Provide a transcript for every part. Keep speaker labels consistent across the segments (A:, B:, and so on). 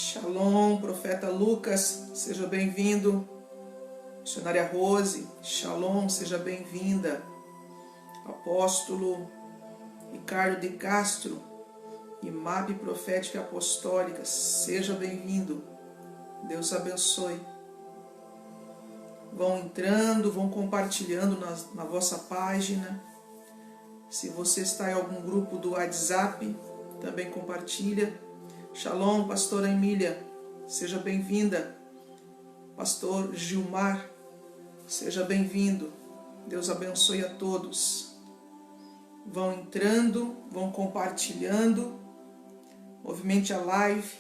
A: Shalom, profeta Lucas, seja bem-vindo. Missionária Rose, Shalom, seja bem-vinda. Apóstolo Ricardo de Castro, IMAB Profética Apostólica, seja bem-vindo. Deus abençoe. Vão entrando, vão compartilhando na vossa página. Se você está em algum grupo do WhatsApp, também compartilha. Shalom, pastora Emília, seja bem-vinda. Pastor Gilmar, seja bem-vindo. Deus abençoe a todos. Vão entrando, vão compartilhando. Movimente a live.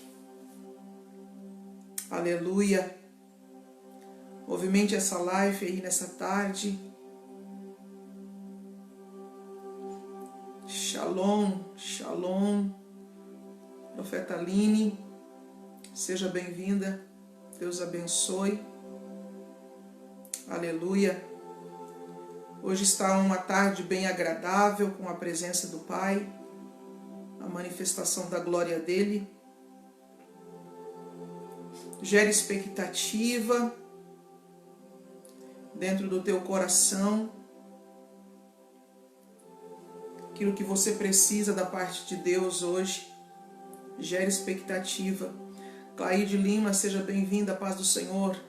A: Aleluia. Movimente essa live aí nessa tarde. Shalom, shalom. Profeta Aline, seja bem-vinda. Deus abençoe. Aleluia. Hoje está uma tarde bem agradável com a presença do Pai, a manifestação da glória dele. Gera expectativa dentro do teu coração, aquilo que você precisa da parte de Deus hoje. Gera expectativa. Claide Lima, seja bem-vinda, paz do Senhor.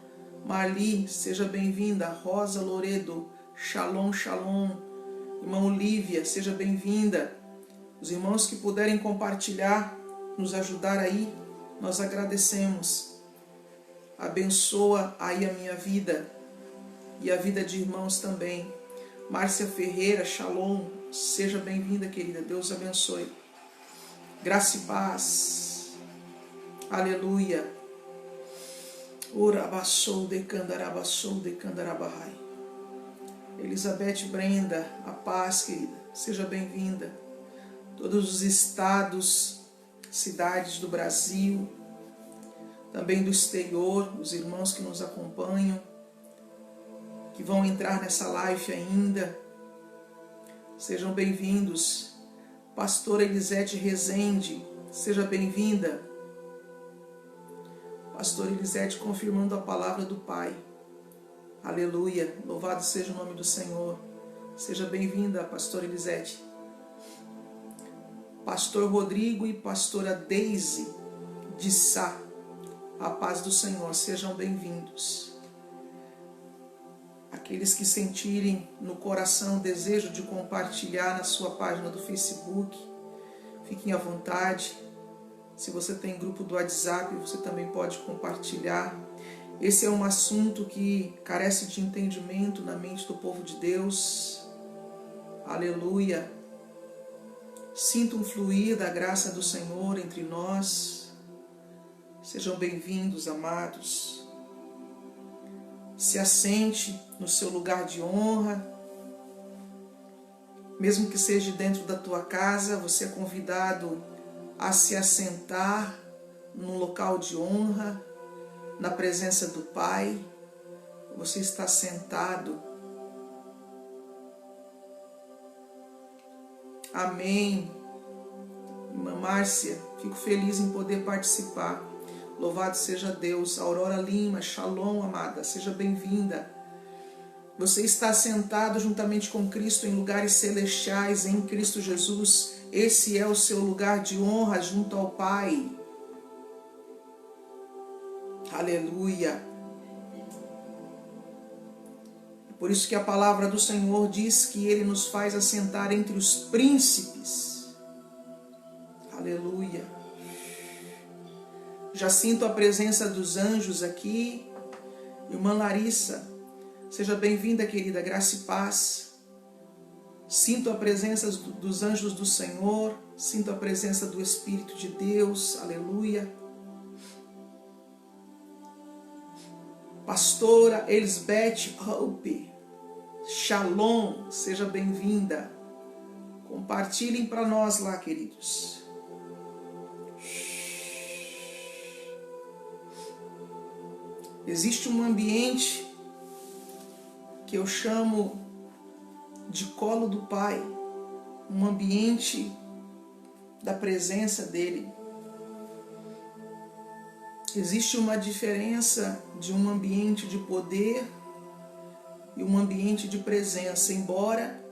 A: Marli, seja bem-vinda. Rosa Loredo, Shalom, Shalom. Irmã Olívia, seja bem-vinda. Os irmãos que puderem compartilhar, nos ajudar aí, nós agradecemos. Abençoa aí a minha vida e a vida de irmãos também. Márcia Ferreira, Shalom, seja bem-vinda, querida. Deus abençoe. Graça e paz. Aleluia. Urabassou de candarabassou de candarabahai. Elizabeth Brenda, a paz, querida. Seja bem-vinda. Todos os estados, cidades do Brasil, também do exterior, os irmãos que nos acompanham, que vão entrar nessa live ainda. Sejam bem-vindos. Pastora Elisete Rezende, seja bem-vinda. Pastora Elisete confirmando a palavra do Pai. Aleluia, louvado seja o nome do Senhor. Seja bem-vinda, pastora Elisete. Pastor Rodrigo e pastora Deise de Sá, a paz do Senhor, sejam bem-vindos. Aqueles que sentirem no coração o desejo de compartilhar na sua página do Facebook, fiquem à vontade. Se você tem grupo do WhatsApp, você também pode compartilhar. Esse é um assunto que carece de entendimento na mente do povo de Deus. Aleluia. Sinta um fluir da graça do Senhor entre nós. Sejam bem-vindos, amados. Se assente no seu lugar de honra. Mesmo que seja dentro da tua casa, você é convidado a se assentar num local de honra, na presença do Pai. Você está sentado. Amém. Irmã Márcia, fico feliz em poder participar. Louvado seja Deus. Aurora Lima, Shalom, amada, seja bem-vinda. Você está sentado juntamente com Cristo em lugares celestiais, em Cristo Jesus. Esse é o seu lugar de honra junto ao Pai. Aleluia. Por isso que a palavra do Senhor diz que Ele nos faz assentar entre os príncipes. Aleluia. Já sinto a presença dos anjos aqui. Irmã Larissa, seja bem-vinda, querida. Graça e paz. Sinto a presença dos anjos do Senhor. Sinto a presença do Espírito de Deus. Aleluia. Pastora Elisbeth Hope, Shalom, seja bem-vinda. Compartilhem para nós lá, queridos. Existe um ambiente que eu chamo de colo do Pai, um ambiente da presença dEle. Existe uma diferença de um ambiente de poder e um ambiente de presença, embora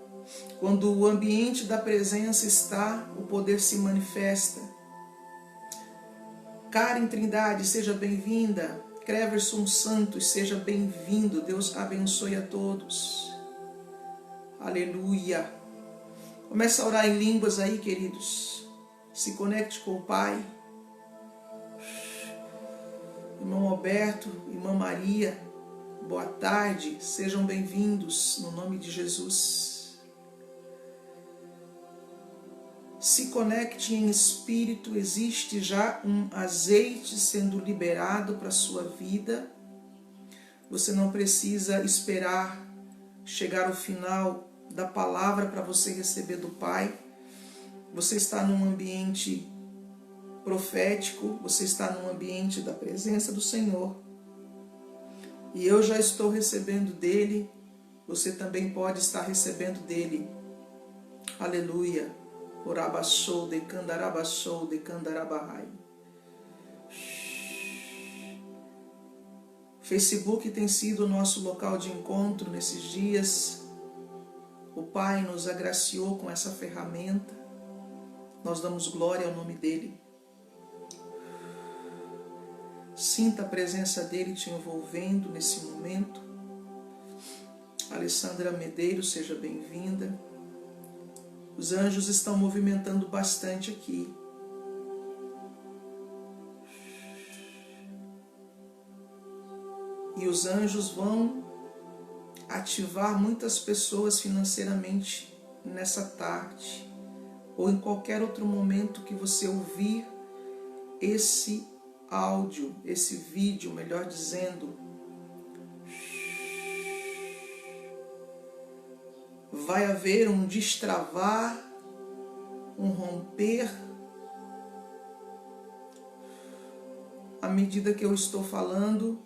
A: quando o ambiente da presença está, o poder se manifesta. Karen Trindade, seja bem-vinda. Creverson Santos, seja bem-vindo. Deus abençoe a todos. Aleluia. Começa a orar em línguas aí, queridos. Se conecte com o Pai. Irmão Alberto, irmã Maria, boa tarde, sejam bem-vindos no nome de Jesus. Se conecte em espírito, existe já um azeite sendo liberado para a sua vida. Você não precisa esperar chegar ao final da palavra para você receber do Pai. Você está num ambiente profético, você está num ambiente da presença do Senhor. E eu já estou recebendo dele, você também pode estar recebendo dele. Aleluia. Orabassou, decandarabassou, decandarabahai. Facebook tem sido o nosso local de encontro nesses dias. O Pai nos agraciou com essa ferramenta. Nós damos glória ao nome dele. Sinta a presença dele te envolvendo nesse momento. Alessandra Medeiros, seja bem-vinda. Os anjos estão movimentando bastante aqui. E os anjos vão ativar muitas pessoas financeiramente nessa tarde, ou em qualquer outro momento que você ouvir esse áudio, esse vídeo, melhor dizendo. Vai haver um destravar, um romper, à medida que eu estou falando.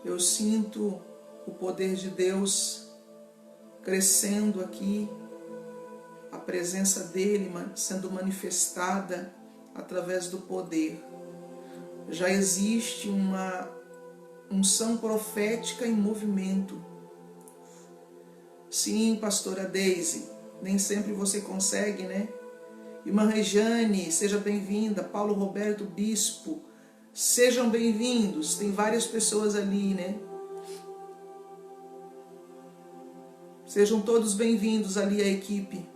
A: Eu sinto o poder de Deus crescendo aqui, a presença dele sendo manifestada através do poder. Já existe uma unção profética em movimento. Sim, pastora Deise, nem sempre você consegue, né? Irmã Rejane, seja bem-vinda. Paulo Roberto Bispo, sejam bem-vindos. Tem várias pessoas ali, né? Sejam todos bem-vindos ali à equipe.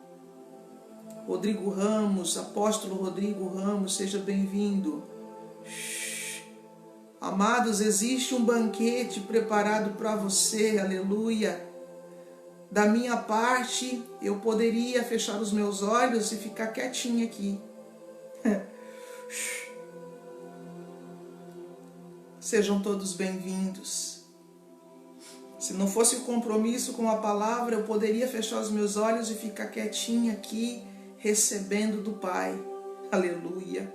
A: Rodrigo Ramos, apóstolo Rodrigo Ramos, seja bem-vindo. Amados, existe um banquete preparado para você, aleluia. Da minha parte, eu poderia fechar os meus olhos e ficar quietinha aqui. Sejam todos bem-vindos. Se não fosse o compromisso com a palavra, eu poderia fechar os meus olhos e ficar quietinha aqui, recebendo do Pai. Aleluia.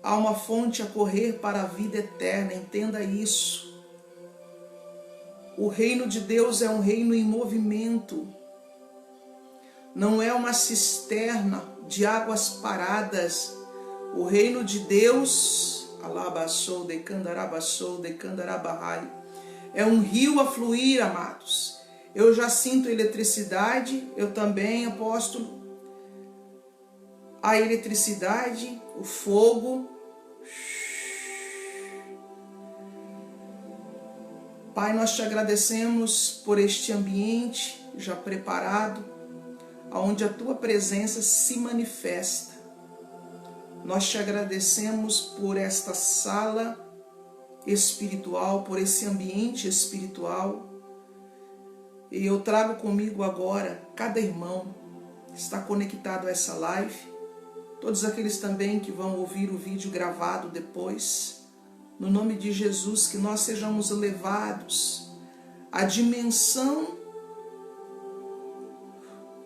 A: Há uma fonte a correr para a vida eterna, entenda isso. O reino de Deus é um reino em movimento. Não é uma cisterna de águas paradas. O reino de Deus, alabassou, decandarabassou, decandarabahai, é um rio a fluir, amados. Eu já sinto eletricidade, eu também, apóstolo. A eletricidade, o fogo. Pai, nós te agradecemos por este ambiente já preparado, onde a tua presença se manifesta. Nós te agradecemos por esta sala espiritual, por esse ambiente espiritual. E eu trago comigo agora cada irmão que está conectado a essa live, todos aqueles também que vão ouvir o vídeo gravado depois, no nome de Jesus, que nós sejamos levados à dimensão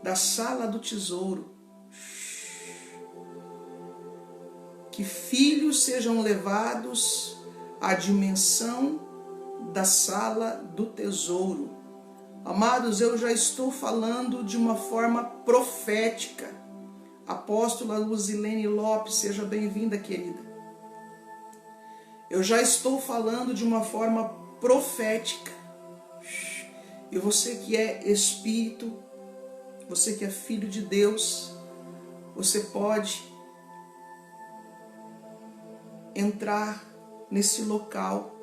A: da sala do tesouro, que filhos sejam levados à dimensão da sala do tesouro. Amados, eu já estou falando de uma forma profética. Apóstola Luzilene Lopes, seja bem-vinda, querida. Eu já estou falando de uma forma profética. E você que é espírito, você que é filho de Deus, você pode entrar nesse local,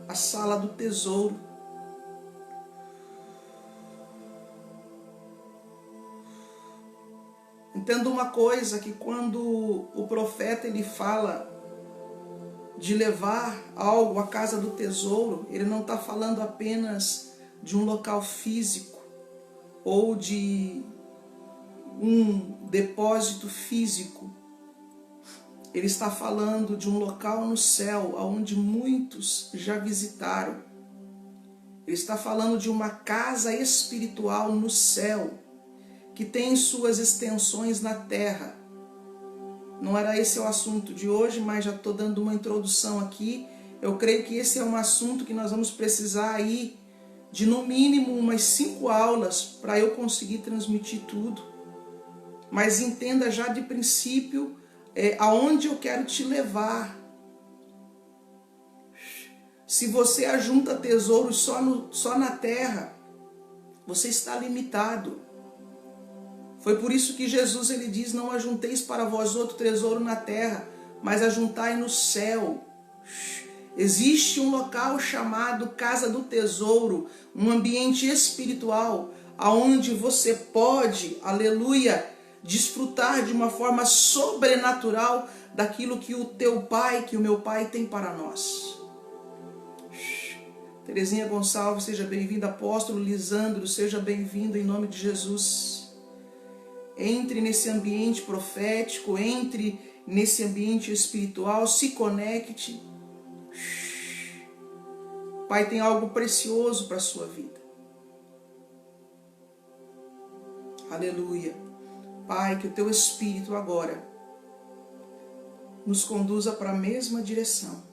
A: a sala do tesouro. Entenda uma coisa, que quando o profeta ele fala de levar algo à casa do tesouro, ele não está falando apenas de um local físico ou de um depósito físico. Ele está falando de um local no céu, onde muitos já visitaram. Ele está falando de uma casa espiritual no céu, que tem suas extensões na terra. Não era esse o assunto de hoje, mas já estou dando uma introdução aqui. Eu creio que esse é um assunto que nós vamos precisar aí de no mínimo umas 5 aulas para eu conseguir transmitir tudo. Mas entenda já de princípio aonde eu quero te levar. Se você ajunta tesouros só na terra, você está limitado. Foi por isso que Jesus ele diz: não ajunteis para vós outro tesouro na terra, mas ajuntai no céu. Existe um local chamado Casa do Tesouro, um ambiente espiritual, aonde você pode, aleluia, desfrutar de uma forma sobrenatural daquilo que o teu Pai, que o meu Pai tem para nós. Terezinha Gonçalves, seja bem-vinda. Apóstolo Lisandro, seja bem-vindo em nome de Jesus. Entre nesse ambiente profético, entre nesse ambiente espiritual, se conecte. Pai tem algo precioso para a sua vida. Aleluia. Pai, que o teu Espírito agora nos conduza para a mesma direção.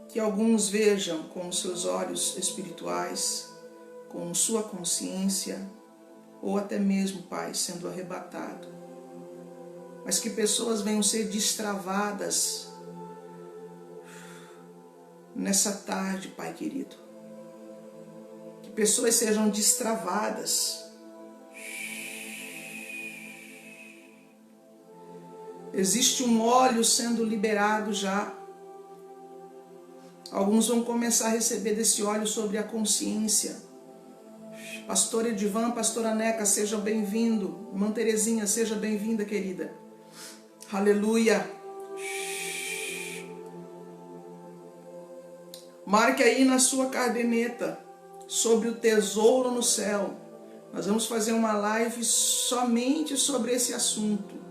A: Que alguns vejam com os seus olhos espirituais, com sua consciência, ou até mesmo, Pai, sendo arrebatado. Mas que pessoas venham ser destravadas nessa tarde, Pai querido. Que pessoas sejam destravadas. Existe um óleo sendo liberado já. Alguns vão começar a receber desse óleo sobre a consciência. Pastor Edivan, Pastora Neca, seja bem-vindo. Irmã Terezinha, seja bem-vinda, querida. Aleluia. Marque aí na sua caderneta sobre o tesouro no céu. Nós vamos fazer uma live somente sobre esse assunto.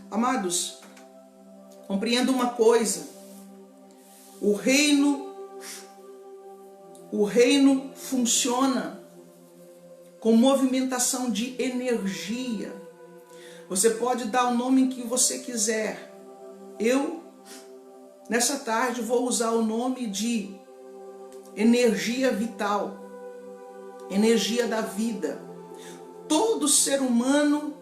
A: Amados, compreenda uma coisa. O reino funciona com movimentação de energia. Você pode dar o nome que você quiser. Eu, nessa tarde, vou usar o nome de energia vital, energia da vida. Todo ser humano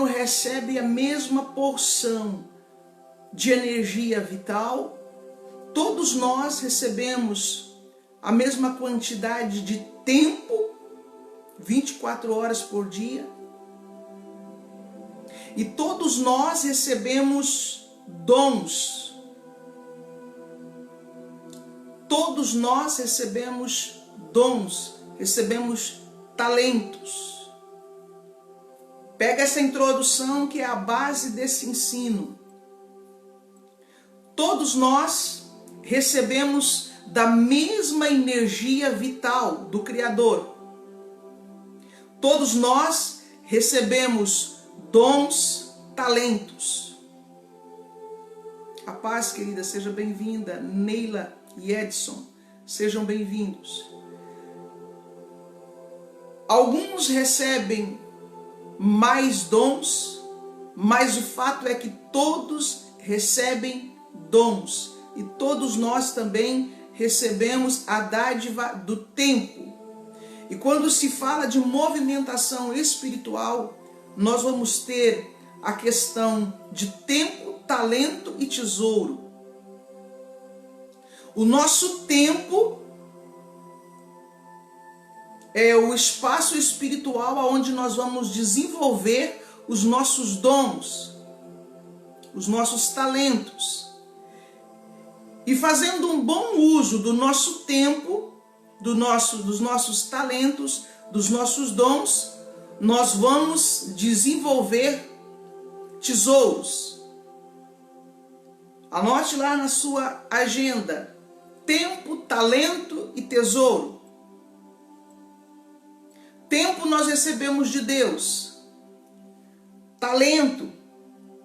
A: recebe a mesma porção de energia vital. Todos nós recebemos a mesma quantidade de tempo, 24 horas por dia. E todos nós recebemos dons. Todos nós recebemos dons, recebemos talentos. Pega essa introdução que é a base desse ensino. Todos nós recebemos da mesma energia vital do Criador. Todos nós recebemos dons, talentos. A paz, querida, seja bem-vinda. Neila e Edson, sejam bem-vindos. Alguns recebem mais dons, mas o fato é que todos recebem dons. E todos nós também recebemos a dádiva do tempo. E quando se fala de movimentação espiritual, nós vamos ter a questão de tempo, talento e tesouro. O nosso tempo é o espaço espiritual onde nós vamos desenvolver os nossos dons, os nossos talentos. E fazendo um bom uso do nosso tempo, dos nossos talentos, dos nossos dons, nós vamos desenvolver tesouros. Anote lá na sua agenda: tempo, talento e tesouro. Tempo nós recebemos de Deus. Talento,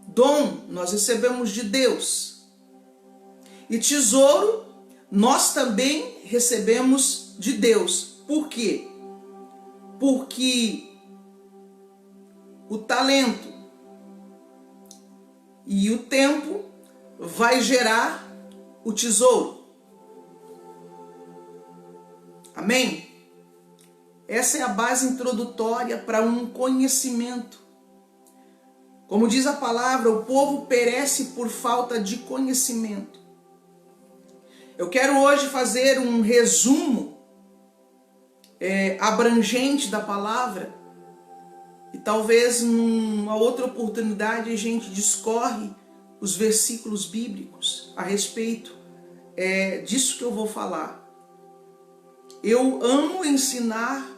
A: dom, nós recebemos de Deus. E tesouro, nós também recebemos de Deus. Por quê? Porque o talento e o tempo vai gerar o tesouro. Amém? Essa é a base introdutória para um conhecimento. Como diz a palavra, o povo perece por falta de conhecimento. Eu quero hoje fazer um resumo abrangente da palavra, e talvez numa outra oportunidade a gente discorre os versículos bíblicos a respeito disso que eu vou falar. Eu amo ensinar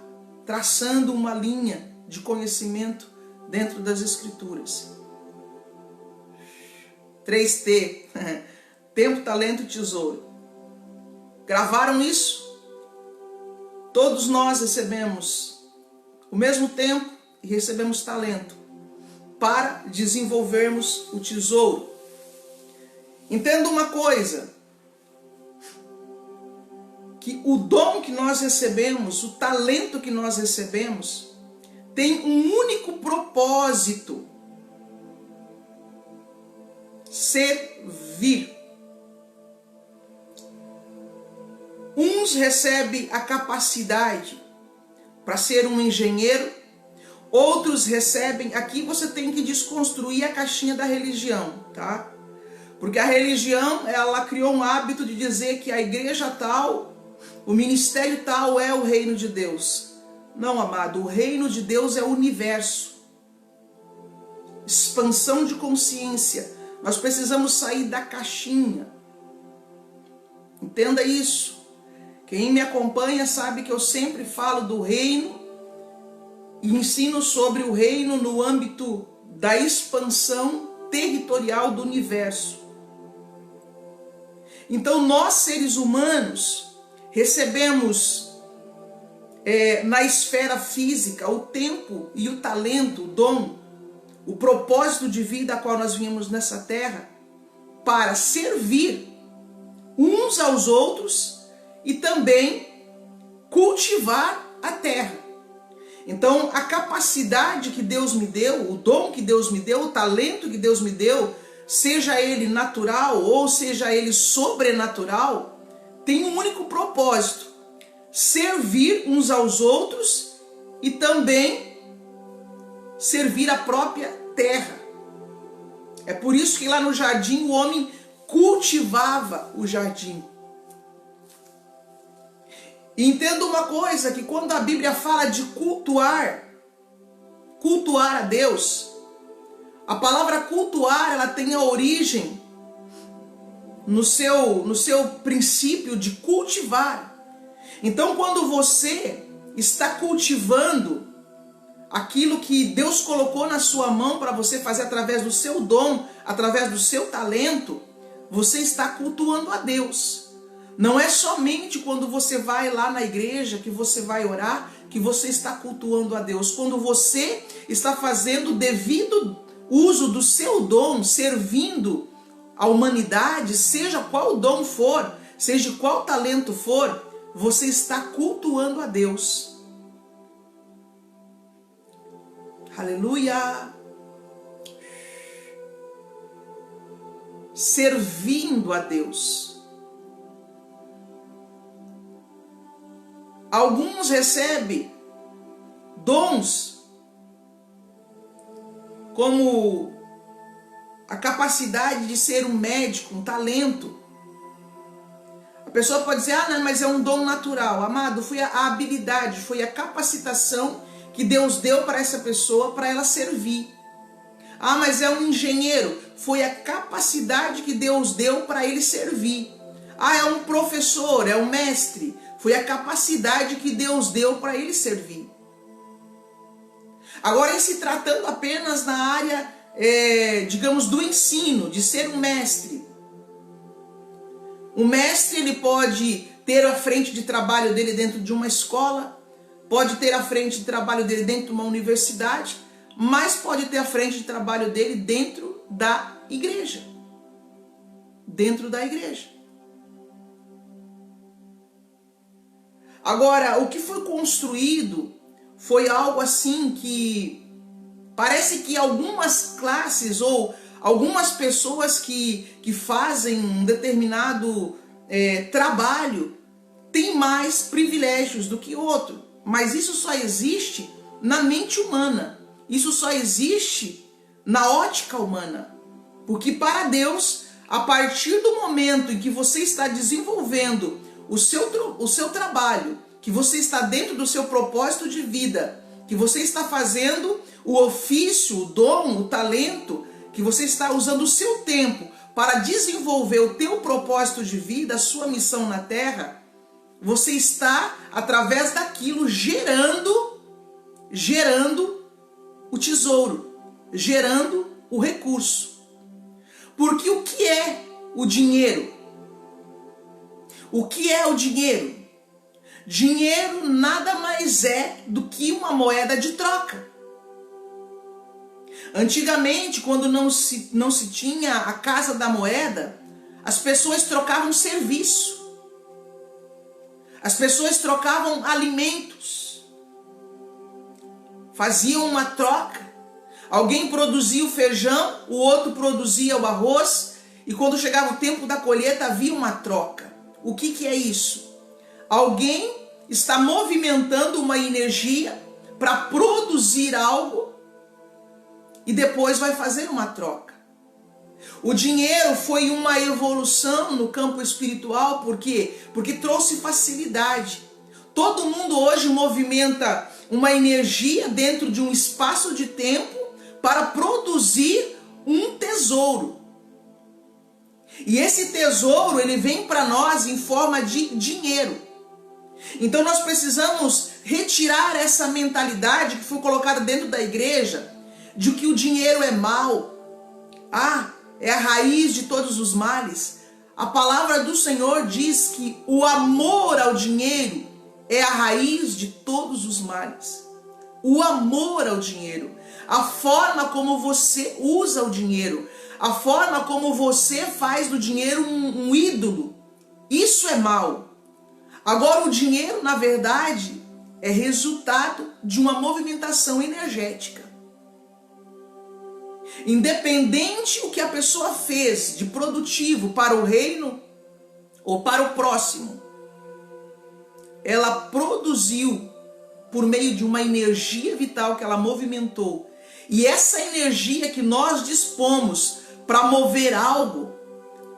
A: traçando uma linha de conhecimento dentro das Escrituras. 3T, tempo, talento e tesouro. Gravaram isso? Todos nós recebemos o mesmo tempo e recebemos talento para desenvolvermos o tesouro. Entenda uma coisa, que o dom que nós recebemos, o talento que nós recebemos, tem um único propósito: servir. Uns recebem a capacidade para ser um engenheiro, outros recebem, aqui você tem que desconstruir a caixinha da religião, tá? Porque a religião, ela criou um hábito de dizer que a igreja tal, o ministério tal é o reino de Deus. Não, amado, o reino de Deus é o universo. Expansão de consciência. Nós precisamos sair da caixinha. Entenda isso. Quem me acompanha sabe que eu sempre falo do reino e ensino sobre o reino no âmbito da expansão territorial do universo. Então nós, seres humanos, recebemos na esfera física o tempo e o talento, o dom, o propósito de vida a qual nós viemos nessa terra para servir uns aos outros e também cultivar a terra. Então a capacidade que Deus me deu, o dom que Deus me deu, o talento que Deus me deu, seja ele natural ou seja ele sobrenatural, tem um único propósito: servir uns aos outros e também servir a própria terra. É por isso que lá no jardim o homem cultivava o jardim. E entenda uma coisa, que quando a Bíblia fala de cultuar a Deus, a palavra cultuar, ela tem a origem no seu princípio de cultivar. Então quando você está cultivando aquilo que Deus colocou na sua mão para você fazer através do seu dom, através do seu talento, você está cultuando a Deus. Não é somente quando você vai lá na igreja que você vai orar que você está cultuando a Deus. Quando você está fazendo o devido uso do seu dom, servindo a humanidade, seja qual dom for, seja qual talento for, você está cultuando a Deus. Aleluia! servindo a Deus. Alguns recebem dons como a capacidade de ser um médico, um talento. A pessoa pode dizer, não, mas é um dom natural. Amado, foi a habilidade, foi a capacitação que Deus deu para essa pessoa, para ela servir. Mas é um engenheiro, foi a capacidade que Deus deu para ele servir. É um professor, é um mestre, foi a capacidade que Deus deu para ele servir. Agora, em se tratando apenas na área, digamos, do ensino, de ser um mestre. O mestre, ele pode ter a frente de trabalho dele dentro de uma escola, pode ter a frente de trabalho dele dentro de uma universidade, mas pode ter a frente de trabalho dele dentro da igreja. Dentro da igreja. Agora, o que foi construído foi algo assim que parece que algumas classes ou algumas pessoas que fazem um determinado trabalho têm mais privilégios do que outro. Mas isso só existe na mente humana. Isso só existe na ótica humana. Porque para Deus, a partir do momento em que você está desenvolvendo o seu trabalho, que você está dentro do seu propósito de vida, que você está fazendo o ofício, o dom, o talento, que você está usando o seu tempo para desenvolver o teu propósito de vida, a sua missão na terra, você está, através daquilo, gerando o tesouro, gerando o recurso. Porque o que é o dinheiro? O que é o dinheiro? Dinheiro nada mais é do que uma moeda de troca. Antigamente, quando não se tinha a casa da moeda, as pessoas trocavam serviço. As pessoas trocavam alimentos. Faziam uma troca. Alguém produzia o feijão, o outro produzia o arroz, e quando chegava o tempo da colheita havia uma troca. O que é isso? Alguém está movimentando uma energia para produzir algo e depois vai fazer uma troca. O dinheiro foi uma evolução no campo espiritual, por quê? Porque trouxe facilidade. Todo mundo hoje movimenta uma energia dentro de um espaço de tempo para produzir um tesouro. E esse tesouro, ele vem para nós em forma de dinheiro. Então nós precisamos retirar essa mentalidade que foi colocada dentro da igreja, de que o dinheiro é mau. É a raiz de todos os males. A palavra do Senhor diz que o amor ao dinheiro é a raiz de todos os males. O amor ao dinheiro, a forma como você usa o dinheiro, a forma como você faz do dinheiro um ídolo, isso é mal. Agora, o dinheiro, na verdade, é resultado de uma movimentação energética. Independente o que a pessoa fez de produtivo para o reino ou para o próximo, ela produziu por meio de uma energia vital que ela movimentou. E essa energia que nós dispomos para mover algo,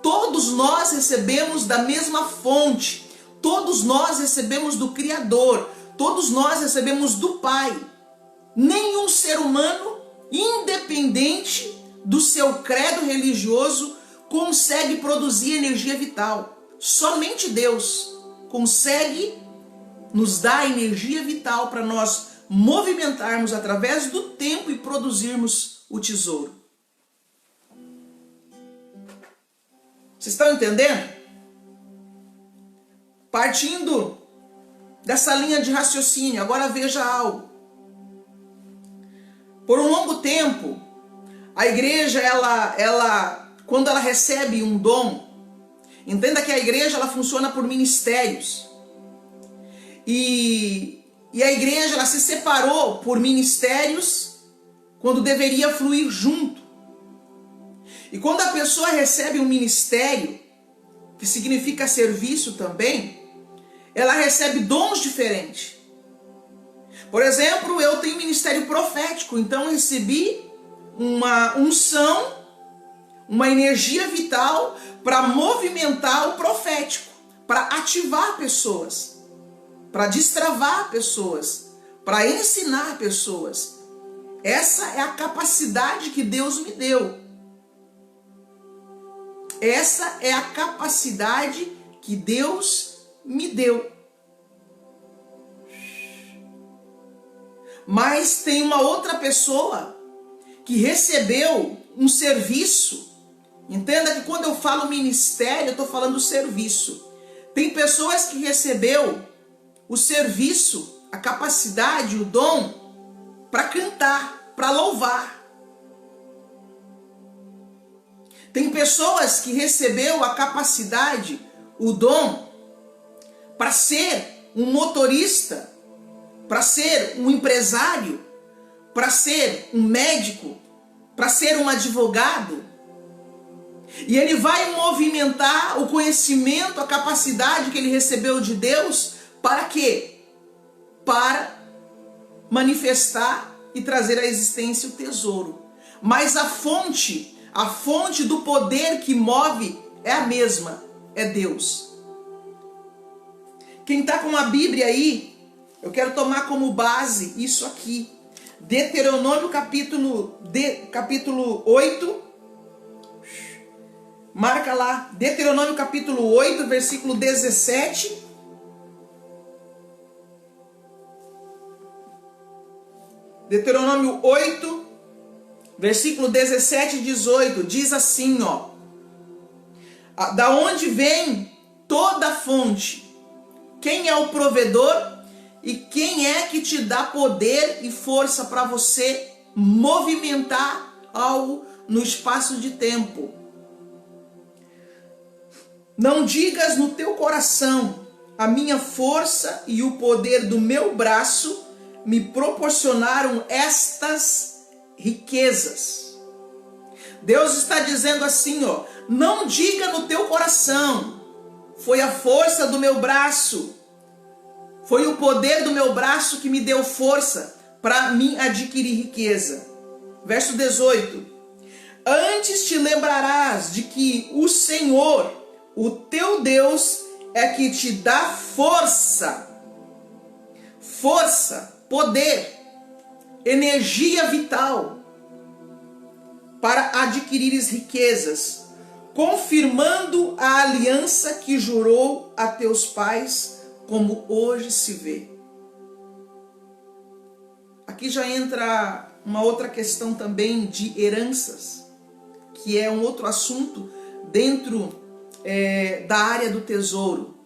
A: todos nós recebemos da mesma fonte. Todos nós recebemos do Criador, todos nós recebemos do Pai. Nenhum ser humano, independente do seu credo religioso, consegue produzir energia vital. Somente Deus consegue nos dar energia vital para nós movimentarmos através do tempo e produzirmos o tesouro. Vocês estão entendendo? Partindo dessa linha de raciocínio, agora veja algo. Por um longo tempo, a igreja, quando ela recebe um dom, entenda que a igreja ela funciona por ministérios. E a igreja ela se separou por ministérios quando deveria fluir junto. E quando a pessoa recebe um ministério, que significa serviço também, ela recebe dons diferentes. Por exemplo, eu tenho ministério profético, então eu recebi uma unção, uma energia vital para movimentar o profético, para ativar pessoas, para destravar pessoas, para ensinar pessoas. Essa é a capacidade que Deus me deu. Essa é a capacidade que Deus me deu. Mas tem uma outra pessoa que recebeu um serviço. Entenda que quando eu falo ministério, eu estou falando serviço. Tem pessoas que recebeu o serviço, a capacidade, o dom para cantar, para louvar. Tem pessoas que recebeu a capacidade, o dom para ser um motorista, para ser um empresário, para ser um médico, para ser um advogado. E ele vai movimentar o conhecimento, a capacidade que ele recebeu de Deus, para quê? Para manifestar e trazer à existência o tesouro. Mas a fonte do poder que move é a mesma, é Deus. Quem está com a Bíblia aí, eu quero tomar como base isso aqui. Deuteronômio capítulo 8. Marca lá. Deuteronômio capítulo 8, versículo 17. Deuteronômio 8, versículo 17 e 18. Diz assim, ó. Da onde vem toda a fonte? Quem é o provedor? E quem é que te dá poder e força para você movimentar algo no espaço de tempo? Não digas no teu coração, a minha força e o poder do meu braço me proporcionaram estas riquezas. Deus está dizendo assim, ó, não diga no teu coração, foi a força do meu braço, foi o poder do meu braço que me deu força para mim adquirir riqueza. Verso 18. Antes te lembrarás de que o Senhor, o teu Deus, é que te dá força, poder, energia vital para adquirires riquezas, confirmando a aliança que jurou a teus pais, como hoje se vê. Aqui já entra uma outra questão também de heranças, que é um outro assunto dentro da área do tesouro.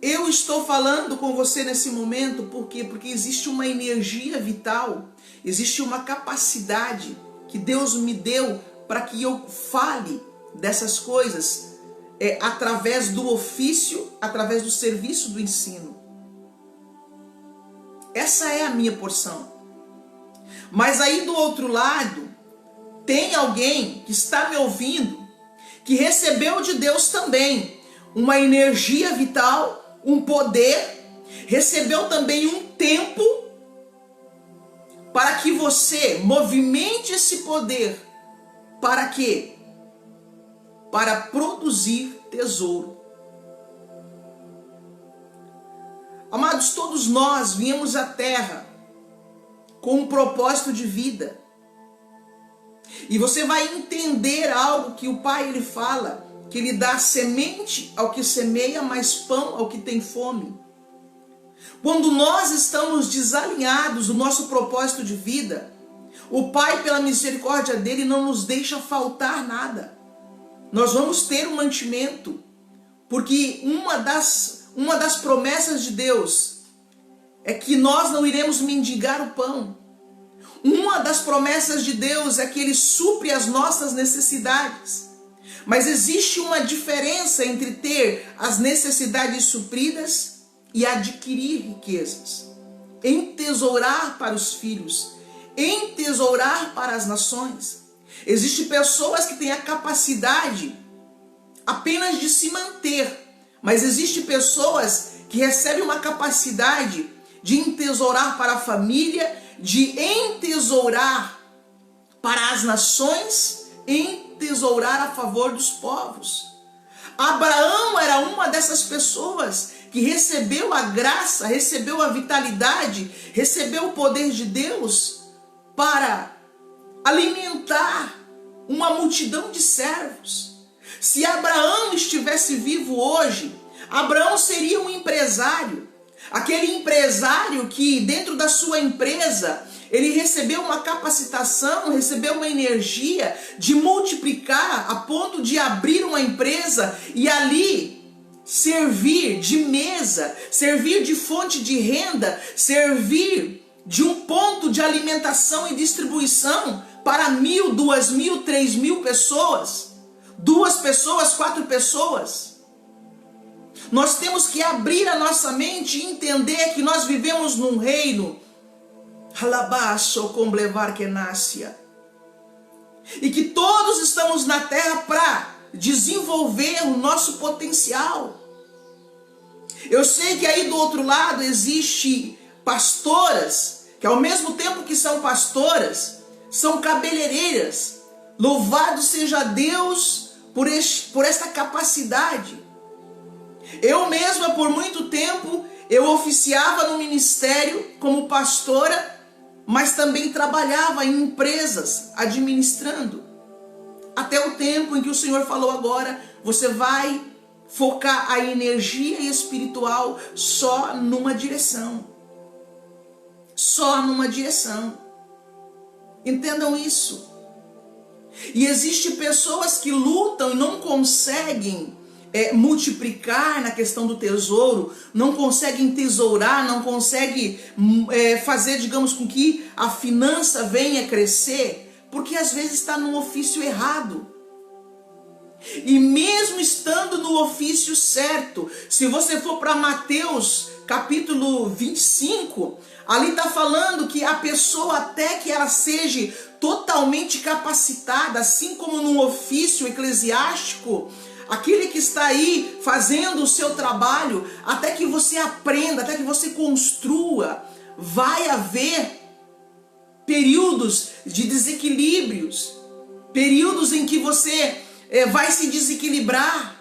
A: Eu estou falando com você nesse momento, por quê? Porque existe uma energia vital, existe uma capacidade que Deus me deu para que eu fale dessas coisas através do ofício, através do serviço do ensino. Essa é a minha porção. Mas aí do outro lado, tem alguém que está me ouvindo, que recebeu de Deus também uma energia vital, um poder, recebeu também um tempo para que você movimente esse poder. Para quê? Para produzir tesouro. Amados, todos nós viemos à Terra com um propósito de vida. E você vai entender algo que o Pai ele fala, que ele dá semente ao que semeia, mas pão ao que tem fome. Quando nós estamos desalinhados do nosso propósito de vida, o Pai, pela misericórdia dele, não nos deixa faltar nada. Nós vamos ter um mantimento, porque uma das promessas de Deus é que nós não iremos mendigar o pão. Uma das promessas de Deus é que Ele supre as nossas necessidades. Mas existe uma diferença entre ter as necessidades supridas e adquirir riquezas. Entesourar para os filhos, entesourar para as nações. Existem pessoas que têm a capacidade apenas de se manter, mas existem pessoas que recebem uma capacidade de entesourar para a família, de entesourar para as nações, entesourar a favor dos povos. Abraão era uma dessas pessoas que recebeu a graça, recebeu a vitalidade, recebeu o poder de Deus para alimentar uma multidão de servos. Se Abraão estivesse vivo hoje, Abraão seria um empresário. Aquele empresário que dentro da sua empresa, ele recebeu uma capacitação, recebeu uma energia de multiplicar a ponto de abrir uma empresa e ali servir de mesa, servir de fonte de renda, servir de um ponto de alimentação e distribuição para 1.000, 2.000, 3.000 pessoas, 2 pessoas, 4 pessoas. Nós temos que abrir a nossa mente e entender que nós vivemos num reino e que todos estamos na terra para desenvolver o nosso potencial. Eu sei que aí do outro lado existe pastoras que ao mesmo tempo que são pastoras, são cabeleireiras. Louvado seja Deus por esta capacidade. Eu mesma por muito tempo eu oficiava no ministério como pastora, mas também trabalhava em empresas administrando. Até o tempo em que o Senhor falou agora, você vai focar a energia espiritual só numa direção. Só numa direção. Entendam isso. E existem pessoas que lutam e não conseguem multiplicar na questão do tesouro, não conseguem tesourar, não conseguem fazer, digamos, com que a finança venha crescer, porque às vezes está num ofício errado. E mesmo estando no ofício certo, se você for para Mateus capítulo 25, ali está falando que a pessoa, até que ela seja totalmente capacitada, assim como num ofício eclesiástico, aquele que está aí fazendo o seu trabalho, até que você aprenda, até que você construa, vai haver períodos de desequilíbrios, períodos em que você vai se desequilibrar.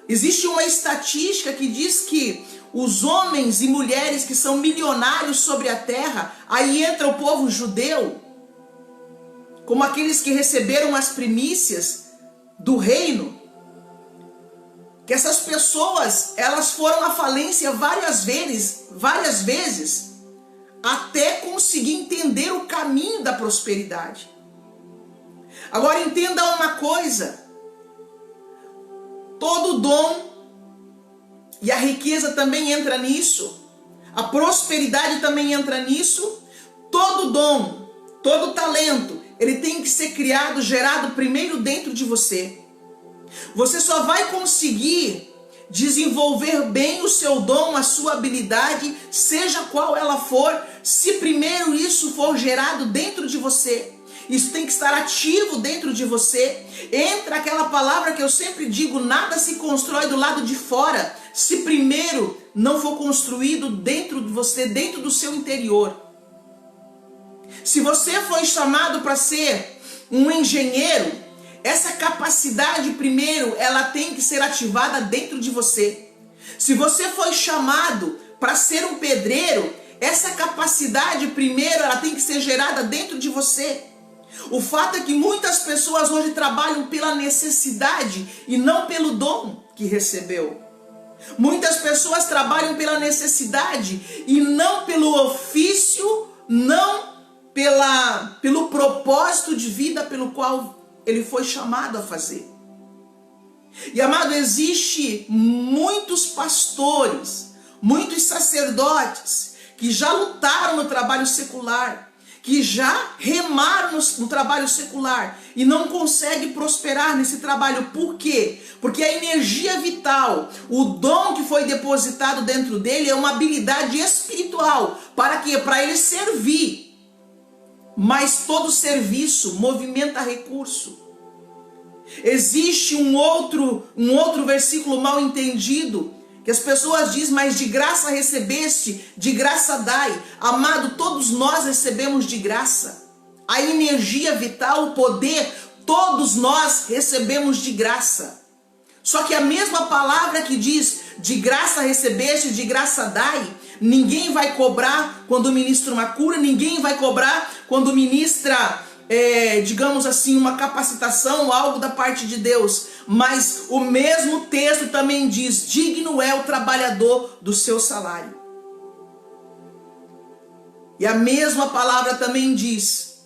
A: Existe uma estatística que diz que os homens e mulheres que são milionários sobre a terra, aí entra o povo judeu, como aqueles que receberam as primícias do reino, que essas pessoas, elas foram à falência várias vezes, até conseguir entender o caminho da prosperidade. Agora entenda uma coisa, todo dom, e a riqueza também entra nisso, a prosperidade também entra nisso, todo dom, todo talento, ele tem que ser criado, gerado primeiro dentro de você. Você só vai conseguir desenvolver bem o seu dom, a sua habilidade, seja qual ela for, se primeiro isso for gerado dentro de você. Isso tem que estar ativo dentro de você. Entra aquela palavra que eu sempre digo, nada se constrói do lado de fora, se primeiro não for construído dentro de você, dentro do seu interior. Se você foi chamado para ser um engenheiro, essa capacidade primeiro, ela tem que ser ativada dentro de você. Se você foi chamado para ser um pedreiro, essa capacidade primeiro, ela tem que ser gerada dentro de você. O fato é que muitas pessoas hoje trabalham pela necessidade e não pelo dom que recebeu. Muitas pessoas trabalham pela necessidade e não pelo ofício, não pelo propósito de vida pelo qual ele foi chamado a fazer. E amado, existe muitos pastores, muitos sacerdotes que já lutaram no trabalho secular, que já remaram no trabalho secular e não conseguem prosperar nesse trabalho. Por quê? Porque a energia vital, o dom que foi depositado dentro dele é uma habilidade espiritual. Para quê? Para ele servir. mas todo serviço movimenta recurso. Existe um outro versículo mal entendido, que as pessoas dizem, mas de graça recebeste, de graça dai. Amado, todos nós recebemos de graça. A energia vital, o poder, todos nós recebemos de graça. Só que a mesma palavra que diz, de graça recebeste, de graça dai, ninguém vai cobrar quando ministra uma cura, ninguém vai cobrar quando ministra, digamos assim, uma capacitação, algo da parte de Deus. Mas o mesmo texto também diz, digno é o trabalhador do seu salário. E a mesma palavra também diz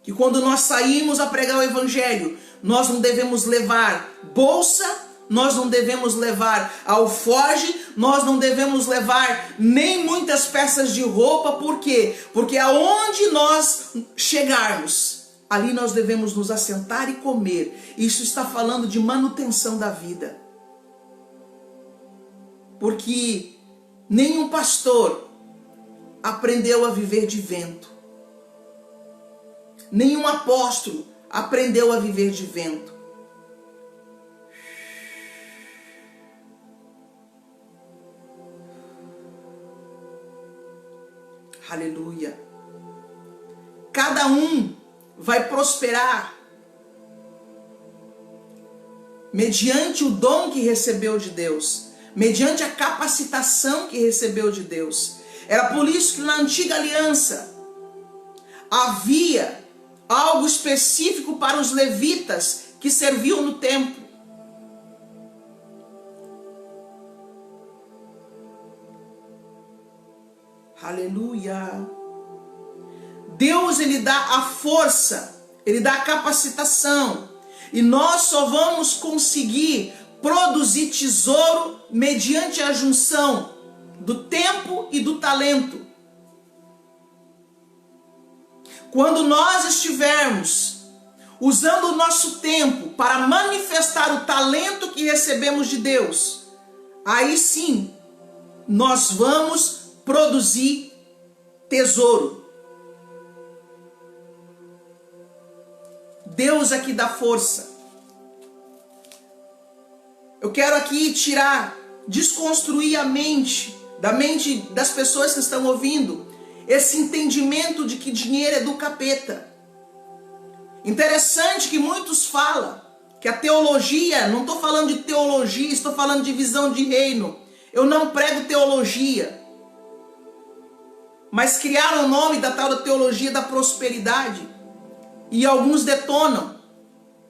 A: que quando nós saímos a pregar o evangelho, nós não devemos levar bolsa, nós não devemos levar alforje, nós não devemos levar nem muitas peças de roupa. Por quê? Porque aonde nós chegarmos, ali nós devemos nos assentar e comer. Isso está falando de manutenção da vida. Porque nenhum pastor aprendeu a viver de vento. Nenhum apóstolo aprendeu a viver de vento. Aleluia. Cada um vai prosperar mediante o dom que recebeu de Deus, mediante a capacitação que recebeu de Deus. Era por isso que na antiga aliança havia algo específico para os levitas que serviam no templo. Aleluia. Deus, ele dá a força, ele dá a capacitação, e nós só vamos conseguir produzir tesouro mediante a junção do tempo e do talento. Quando nós estivermos usando o nosso tempo para manifestar o talento que recebemos de Deus, aí sim nós vamos produzir tesouro. Deus aqui dá força. Eu quero aqui desconstruir a mente, da mente das pessoas que estão ouvindo, esse entendimento de que dinheiro é do capeta. Interessante que muitos falam que a teologia, não estou falando de teologia, estou falando de visão de reino. Eu não prego teologia. Mas criaram o nome da tal da teologia da prosperidade. E alguns detonam.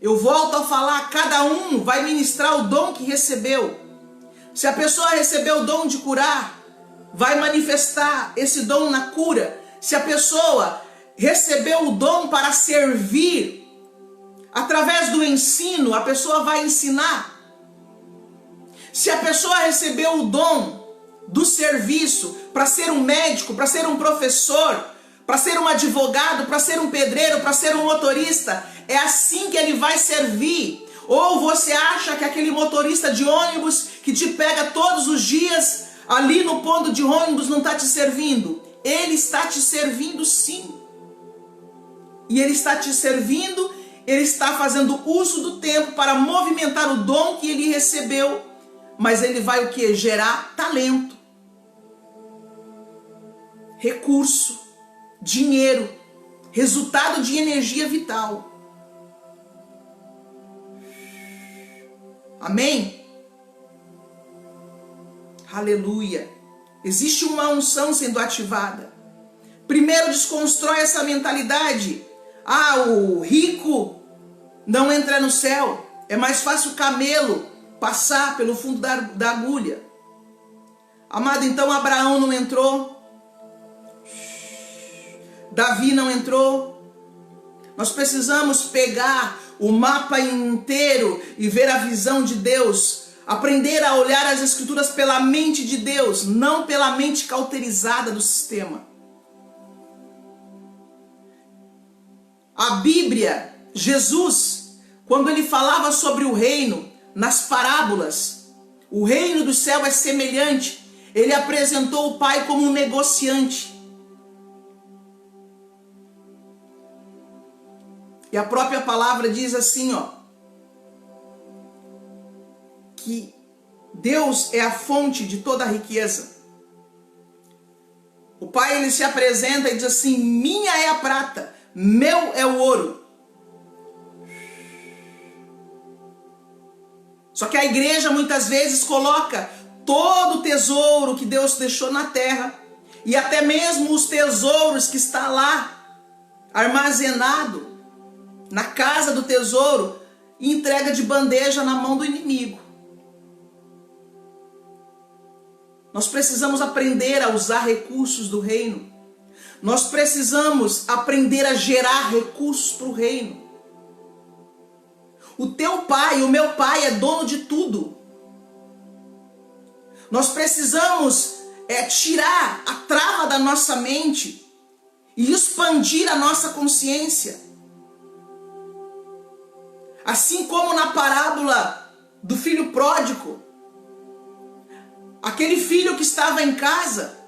A: Eu volto a falar, cada um vai ministrar o dom que recebeu. Se a pessoa recebeu o dom de curar, vai manifestar esse dom na cura. Se a pessoa recebeu o dom para servir, através do ensino, a pessoa vai ensinar. Se a pessoa recebeu o dom do serviço para ser um médico, para ser um professor, para ser um advogado, para ser um pedreiro, para ser um motorista, é assim que ele vai servir. Ou você acha que aquele motorista de ônibus que te pega todos os dias ali no ponto de ônibus não está te servindo? Ele está te servindo sim. E ele está te servindo, ele está fazendo uso do tempo para movimentar o dom que ele recebeu. Mas ele vai o quê? Gerar talento, recurso, dinheiro, resultado de energia vital. Amém? Aleluia. Existe uma unção sendo ativada. Primeiro desconstrói essa mentalidade. O rico não entra no céu. É mais fácil o camelo passar pelo fundo da agulha. Amado, então Abraão não entrou. Davi não entrou. Nós precisamos pegar o mapa inteiro e ver a visão de Deus. Aprender a olhar as escrituras pela mente de Deus, não pela mente cauterizada do sistema. A Bíblia, Jesus, quando ele falava sobre o reino, nas parábolas, o reino do céu é semelhante. Ele apresentou o Pai como um negociante. E a própria palavra diz assim, que Deus é a fonte de toda a riqueza. O Pai, ele se apresenta e diz assim: minha é a prata, meu é o ouro. Só que a igreja muitas vezes coloca todo o tesouro que Deus deixou na terra, e até mesmo os tesouros que está lá armazenado na casa do tesouro, e entrega de bandeja na mão do inimigo. Nós precisamos aprender a usar recursos do reino. Nós precisamos aprender a gerar recursos para o reino. O teu pai, o meu pai é dono de tudo. Nós precisamos tirar a trava da nossa mente e expandir a nossa consciência. Assim como na parábola do filho pródigo, aquele filho que estava em casa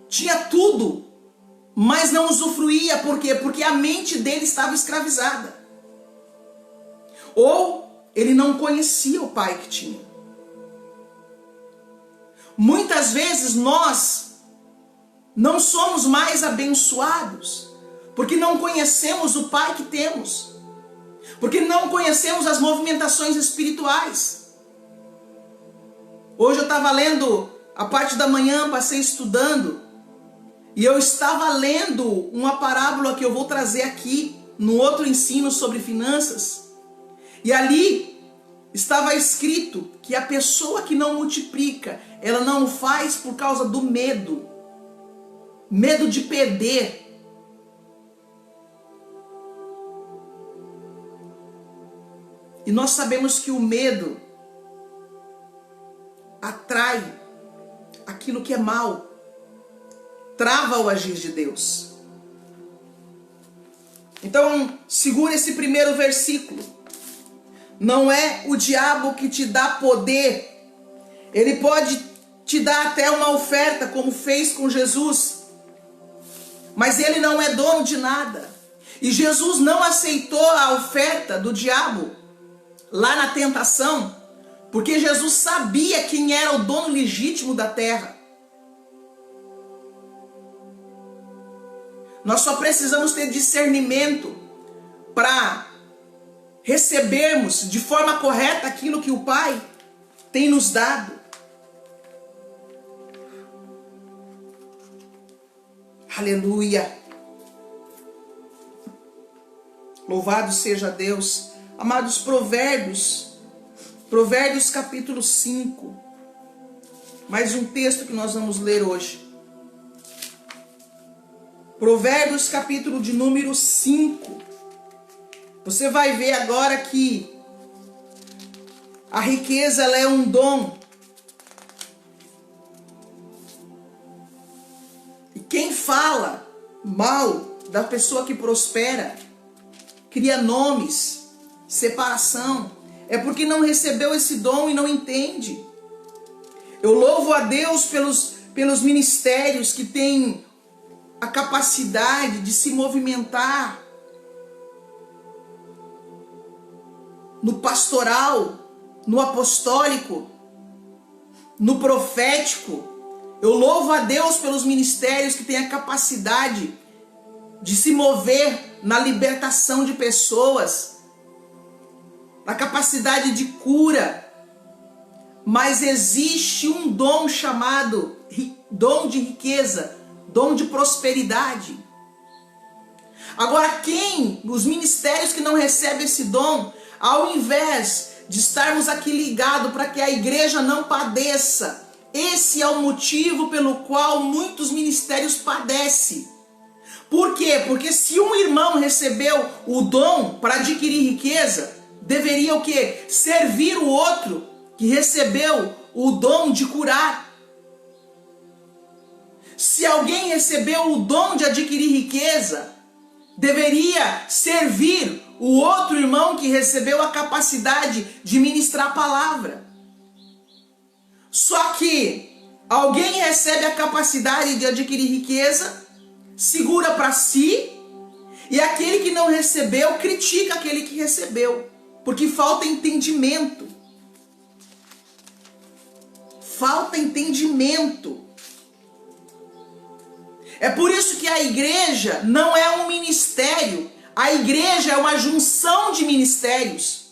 A: tinha tudo, mas não usufruía. Por quê? Porque a mente dele estava escravizada. Ou ele não conhecia o pai que tinha. Muitas vezes nós não somos mais abençoados porque não conhecemos o pai que temos, porque não conhecemos as movimentações espirituais. Hoje eu estava lendo a parte da manhã, passei estudando, e eu estava lendo uma parábola que eu vou trazer aqui no outro ensino sobre finanças. E ali estava escrito que a pessoa que não multiplica, ela não faz por causa do medo. Medo de perder. E nós sabemos que o medo atrai aquilo que é mal, trava o agir de Deus. Então, segura esse primeiro versículo. Não é o diabo que te dá poder. Ele pode te dar até uma oferta, como fez com Jesus, mas ele não é dono de nada. E Jesus não aceitou a oferta do diabo lá na tentação, porque Jesus sabia quem era o dono legítimo da terra. Nós só precisamos ter discernimento para recebermos de forma correta aquilo que o Pai tem nos dado. Aleluia! Louvado seja Deus. Amados, Provérbios capítulo 5. Mais um texto que nós vamos ler hoje. Provérbios capítulo de número 5. Você vai ver agora que a riqueza, ela é um dom. E quem fala mal da pessoa que prospera, cria nomes, separação, é porque não recebeu esse dom e não entende. Eu louvo a Deus pelos ministérios que têm a capacidade de se movimentar no pastoral, no apostólico, no profético. Eu louvo a Deus pelos ministérios que têm a capacidade de se mover na libertação de pessoas, na capacidade de cura. Mas existe um dom chamado dom de riqueza, dom de prosperidade. Agora, os ministérios que não recebem esse dom, ao invés de estarmos aqui ligados para que a igreja não padeça, esse é o motivo pelo qual muitos ministérios padecem. Por quê? Porque se um irmão recebeu o dom para adquirir riqueza, deveria o quê? Servir o outro que recebeu o dom de curar. Se alguém recebeu o dom de adquirir riqueza, deveria servir o outro irmão que recebeu a capacidade de ministrar a palavra. Só que alguém recebe a capacidade de adquirir riqueza, segura para si E aquele que não recebeu critica aquele que recebeu, porque falta entendimento. Falta entendimento. É por isso que a igreja não é um ministério, a igreja é uma junção de ministérios.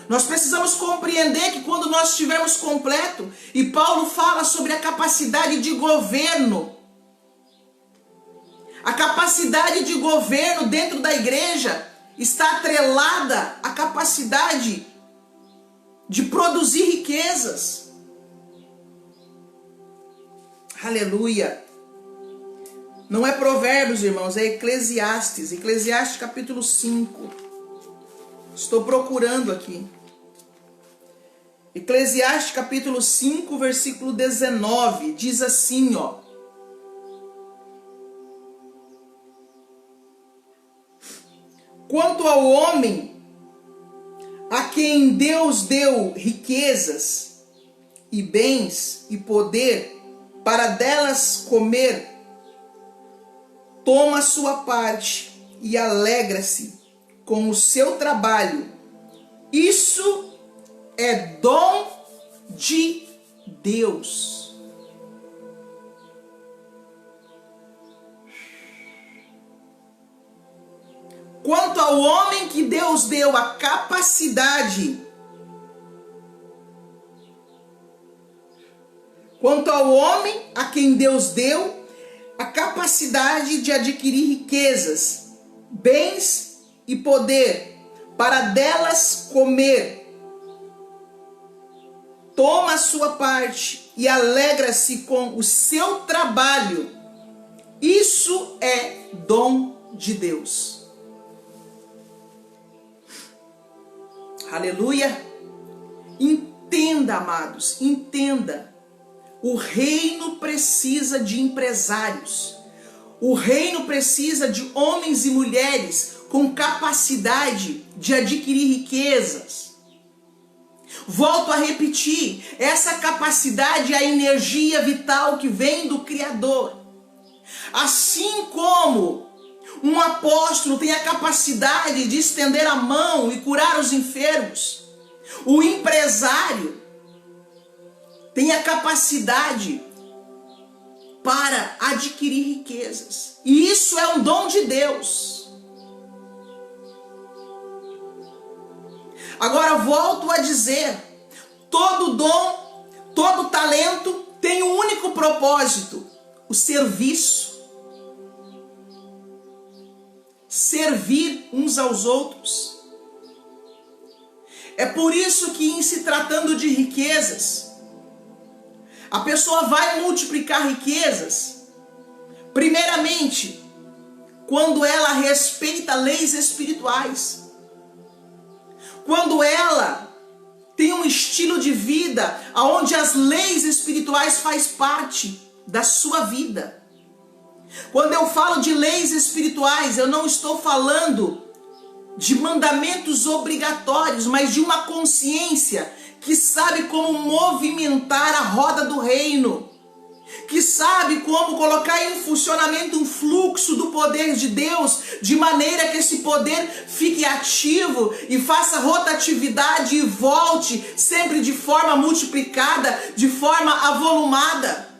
A: Nós precisamos compreender que quando nós estivermos completo, e Paulo fala sobre a capacidade de governo, a capacidade de governo dentro da igreja está atrelada à capacidade de produzir riquezas. Aleluia! Não é Provérbios, irmãos, é Eclesiastes. Eclesiastes capítulo 5. Estou procurando aqui. Eclesiastes capítulo 5, versículo 19. Diz assim, ó. Quanto ao homem a quem Deus deu riquezas e bens e poder para delas comer, toma sua parte e alegra-se com o seu trabalho. Isso é dom de Deus. Quanto ao homem que Deus deu a capacidade, quanto ao homem a quem Deus deu a capacidade de adquirir riquezas, bens e poder, para delas comer, toma a sua parte e alegra-se com o seu trabalho. Isso é dom de Deus. Aleluia! Entenda, amados, entenda. O reino precisa de empresários. O reino precisa de homens e mulheres com capacidade de adquirir riquezas. Volto a repetir, essa capacidade é a energia vital que vem do Criador. Assim como um apóstolo tem a capacidade de estender a mão e curar os enfermos, o empresário tem a capacidade para adquirir riquezas. E isso é um dom de Deus. Agora volto a dizer, todo dom, todo talento tem um único propósito: o serviço. Servir uns aos outros. É por isso que, em se tratando de riquezas, a pessoa vai multiplicar riquezas, primeiramente, quando ela respeita leis espirituais. Quando ela tem um estilo de vida onde as leis espirituais faz parte da sua vida. Quando eu falo de leis espirituais, eu não estou falando de mandamentos obrigatórios, mas de uma consciência que sabe como movimentar a roda do reino, que sabe como colocar em funcionamento um fluxo do poder de Deus, de maneira que esse poder fique ativo e faça rotatividade e volte sempre de forma multiplicada, de forma avolumada.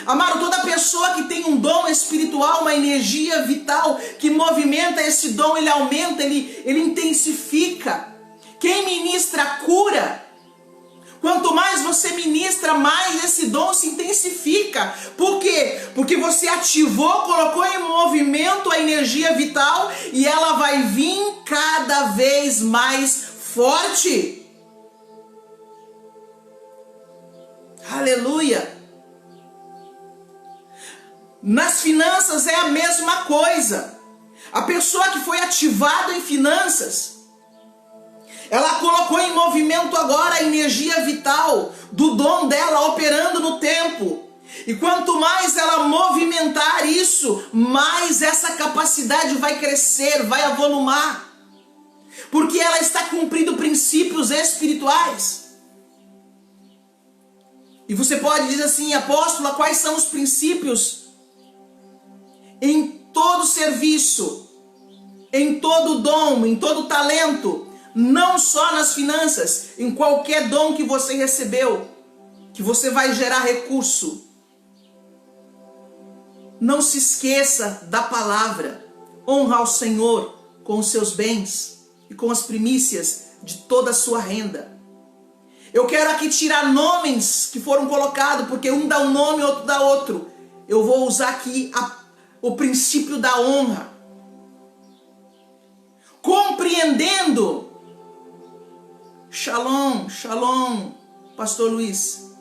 A: Amado, toda pessoa que tem um dom espiritual, uma energia vital que movimenta esse dom, ele aumenta, ele intensifica. Quem ministra cura, quanto mais você ministra, mais esse dom se intensifica. Por quê? Porque você ativou, colocou em movimento a energia vital e ela vai vir cada vez mais forte. Aleluia! Nas finanças é a mesma coisa. A pessoa que foi ativada em finanças, ela colocou em movimento agora a energia vital do dom dela operando no tempo. E quanto mais ela movimentar isso, mais essa capacidade vai crescer, vai avolumar. Porque ela está cumprindo princípios espirituais. E você pode dizer assim, apóstola, quais são os princípios? Em todo serviço, em todo dom, em todo talento, não só nas finanças, em qualquer dom que você recebeu, que você vai gerar recurso. Não se esqueça da palavra. Honra ao Senhor com os seus bens e com as primícias de toda a sua renda. Eu quero aqui tirar nomes que foram colocados, porque um dá um nome e outro dá outro. Eu vou usar aqui o princípio da honra. Compreendendo. Shalom, shalom, Pastor Luiz.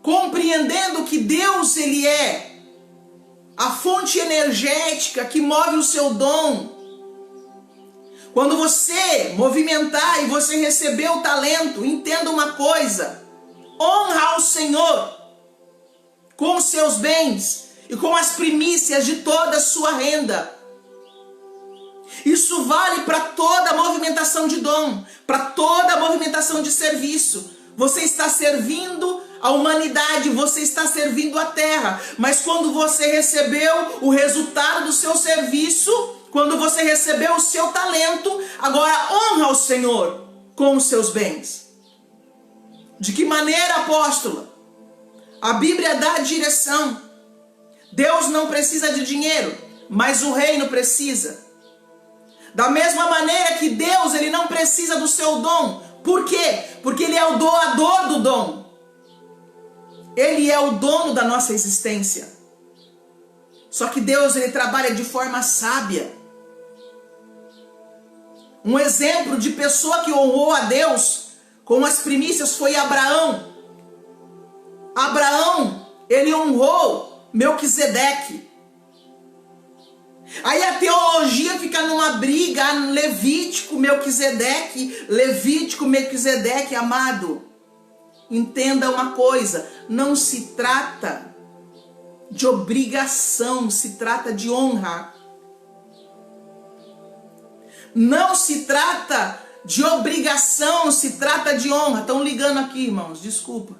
A: Compreendendo que Deus, Ele é a fonte energética que move o seu dom. Quando você movimentar e você receber o talento, entenda uma coisa: honra ao Senhor com os seus bens e com as primícias de toda a sua renda. Isso vale para toda a movimentação de dom, para toda a movimentação de serviço. Você está servindo a humanidade, você está servindo a terra, mas quando você recebeu o resultado do seu serviço, quando você recebeu o seu talento, agora honra o Senhor com os seus bens. De que maneira, apóstola? A Bíblia dá a direção. Deus não precisa de dinheiro, mas o reino precisa. Da mesma maneira que Deus, Ele não precisa do seu dom. Por quê? Porque Ele é o doador do dom. Ele é o dono da nossa existência. Só que Deus, Ele trabalha de forma sábia. Um exemplo de pessoa que honrou a Deus com as primícias foi Abraão. Abraão, ele honrou Melquisedeque. Aí a teologia fica numa briga, Levítico, Melquisedeque, amado. Entenda uma coisa, não se trata de obrigação, se trata de honra. Não se trata de obrigação, se trata de honra. Estão ligando aqui, irmãos, desculpa.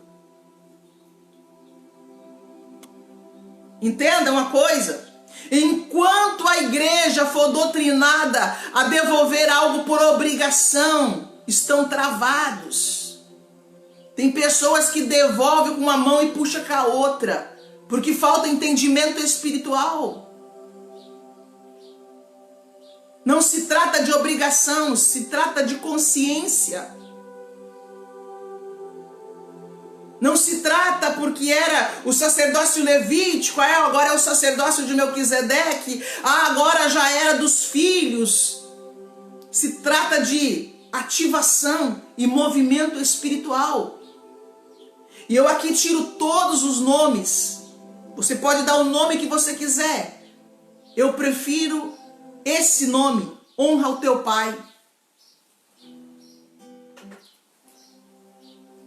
A: Entenda uma coisa. Enquanto a igreja for doutrinada a devolver algo por obrigação, estão travados. Tem pessoas que devolvem com uma mão e puxam com a outra, porque falta entendimento espiritual. Não se trata de obrigação, se trata de consciência. Não se trata porque era o sacerdócio levítico, agora é o sacerdócio de Melquisedeque, agora já era dos filhos. Se trata de ativação e movimento espiritual. E eu aqui tiro todos os nomes. Você pode dar o nome que você quiser. Eu prefiro esse nome: honra o teu pai.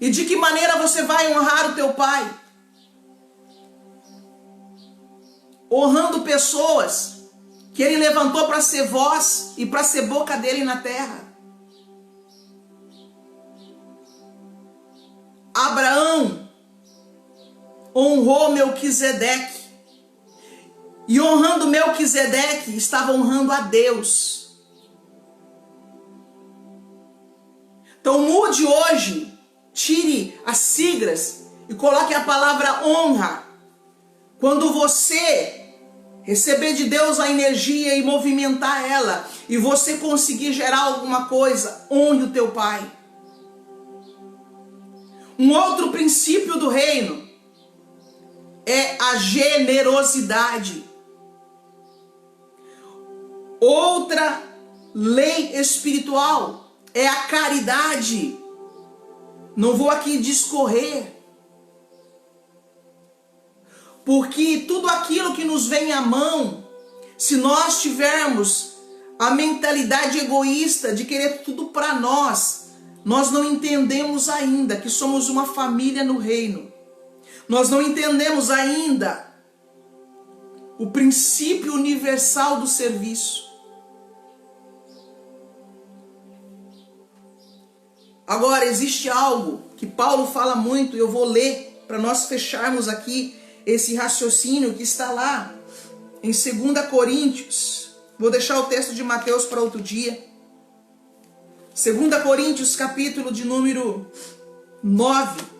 A: E de que maneira você vai honrar o teu pai? Honrando pessoas que ele levantou para ser voz e para ser boca dele na terra. Abraão honrou Melquisedeque. E honrando Melquisedeque, estava honrando a Deus. Então mude hoje. Tire as siglas e coloque a palavra honra. Quando você receber de Deus a energia e movimentar ela, e você conseguir gerar alguma coisa, honre o teu pai. Um outro princípio do reino é a generosidade. Outra lei espiritual é a caridade. Não vou aqui discorrer, porque tudo aquilo que nos vem à mão, se nós tivermos a mentalidade egoísta de querer tudo para nós não entendemos ainda que somos uma família no reino. Nós não entendemos ainda o princípio universal do serviço. Agora, existe algo que Paulo fala muito, e eu vou ler para nós fecharmos aqui esse raciocínio que está lá em 2 Coríntios, vou deixar o texto de Mateus para outro dia. 2 Coríntios, capítulo de número 9.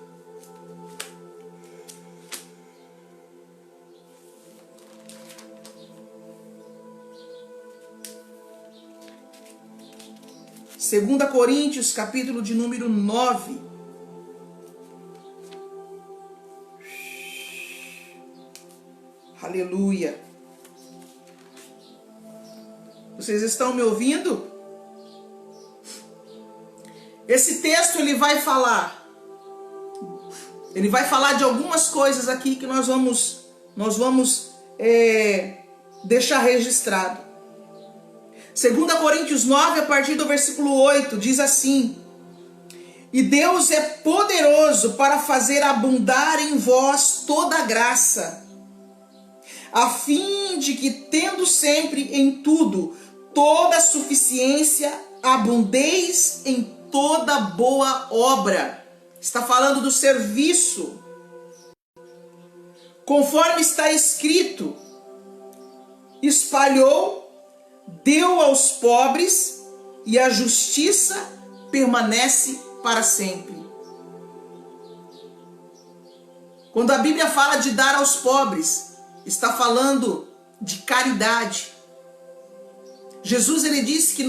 A: Segunda Coríntios, capítulo de número 9. Aleluia. Vocês estão me ouvindo? Esse texto ele vai falar de algumas coisas aqui que nós vamos deixar registrado. 2 Coríntios 9, a partir do versículo 8, diz assim: E Deus é poderoso para fazer abundar em vós toda a graça, a fim de que, tendo sempre em tudo toda a suficiência, abundeis em toda boa obra. Está falando do serviço. Conforme está escrito: espalhou, deu aos pobres, e a justiça permanece para sempre. Quando a Bíblia fala de dar aos pobres, está falando de caridade. Jesus ele disse que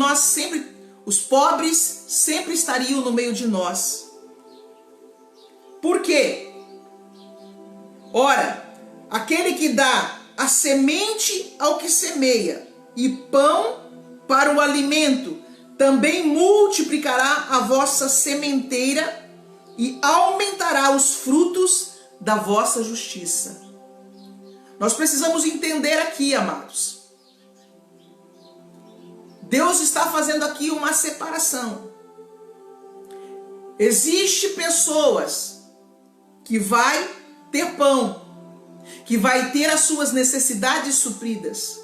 A: os pobres sempre estariam no meio de nós. Por quê? Ora, aquele que dá a semente ao que semeia e pão para o alimento, também multiplicará a vossa sementeira e aumentará os frutos da vossa justiça. Nós precisamos entender aqui, amados. Deus está fazendo aqui uma separação. Existem pessoas que vai ter pão, que vai ter as suas necessidades supridas.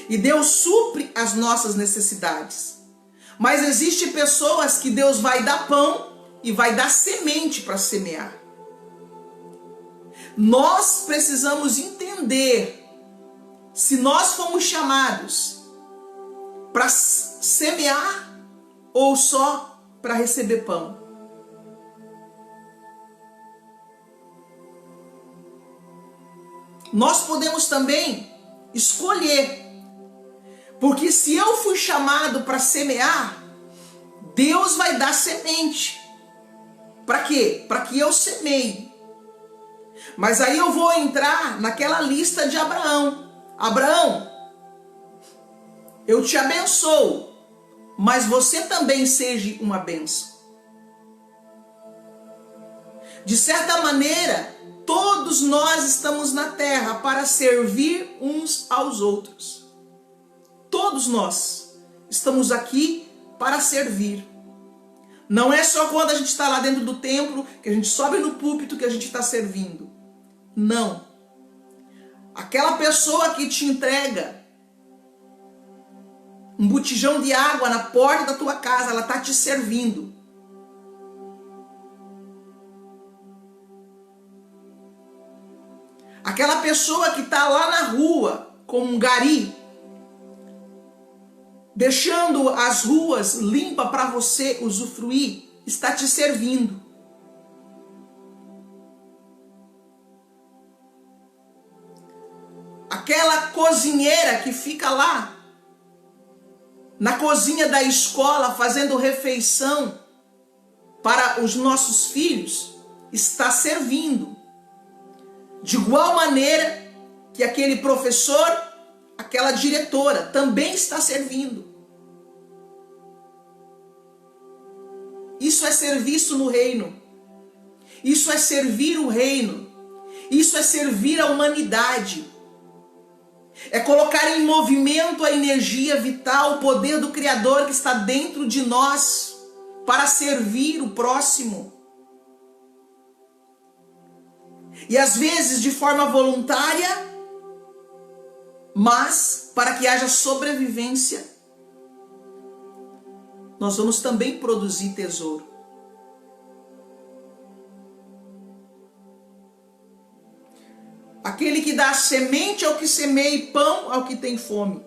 A: E Deus supre as nossas necessidades. Mas existem pessoas que Deus vai dar pão e vai dar semente para semear. Nós precisamos entender se nós fomos chamados para semear ou só para receber pão. Nós podemos também escolher, porque se eu fui chamado para semear, Deus vai dar semente. Para quê? Para que eu semeie. Mas aí eu vou entrar naquela lista de Abraão. Abraão, eu te abençoo, mas você também seja uma bênção. De certa maneira, todos nós estamos na terra para servir uns aos outros. Todos nós estamos aqui para servir. Não é só quando a gente está lá dentro do templo, que a gente sobe no púlpito, que a gente está servindo. Não. Aquela pessoa que te entrega um botijão de água na porta da tua casa, ela está te servindo. Aquela pessoa que está lá na rua com um gari, deixando as ruas limpas para você usufruir, está te servindo. Aquela cozinheira que fica lá na cozinha da escola fazendo refeição para os nossos filhos, está servindo. De igual maneira que aquele professor, aquela diretora também está servindo. Isso é serviço no reino. Isso é servir o reino. Isso é servir a humanidade. É colocar em movimento a energia vital, o poder do Criador que está dentro de nós para servir o próximo. E às vezes de forma voluntária, mas para que haja sobrevivência, nós vamos também produzir tesouro. aquele que dá semente ao que semeia e pão ao que tem fome.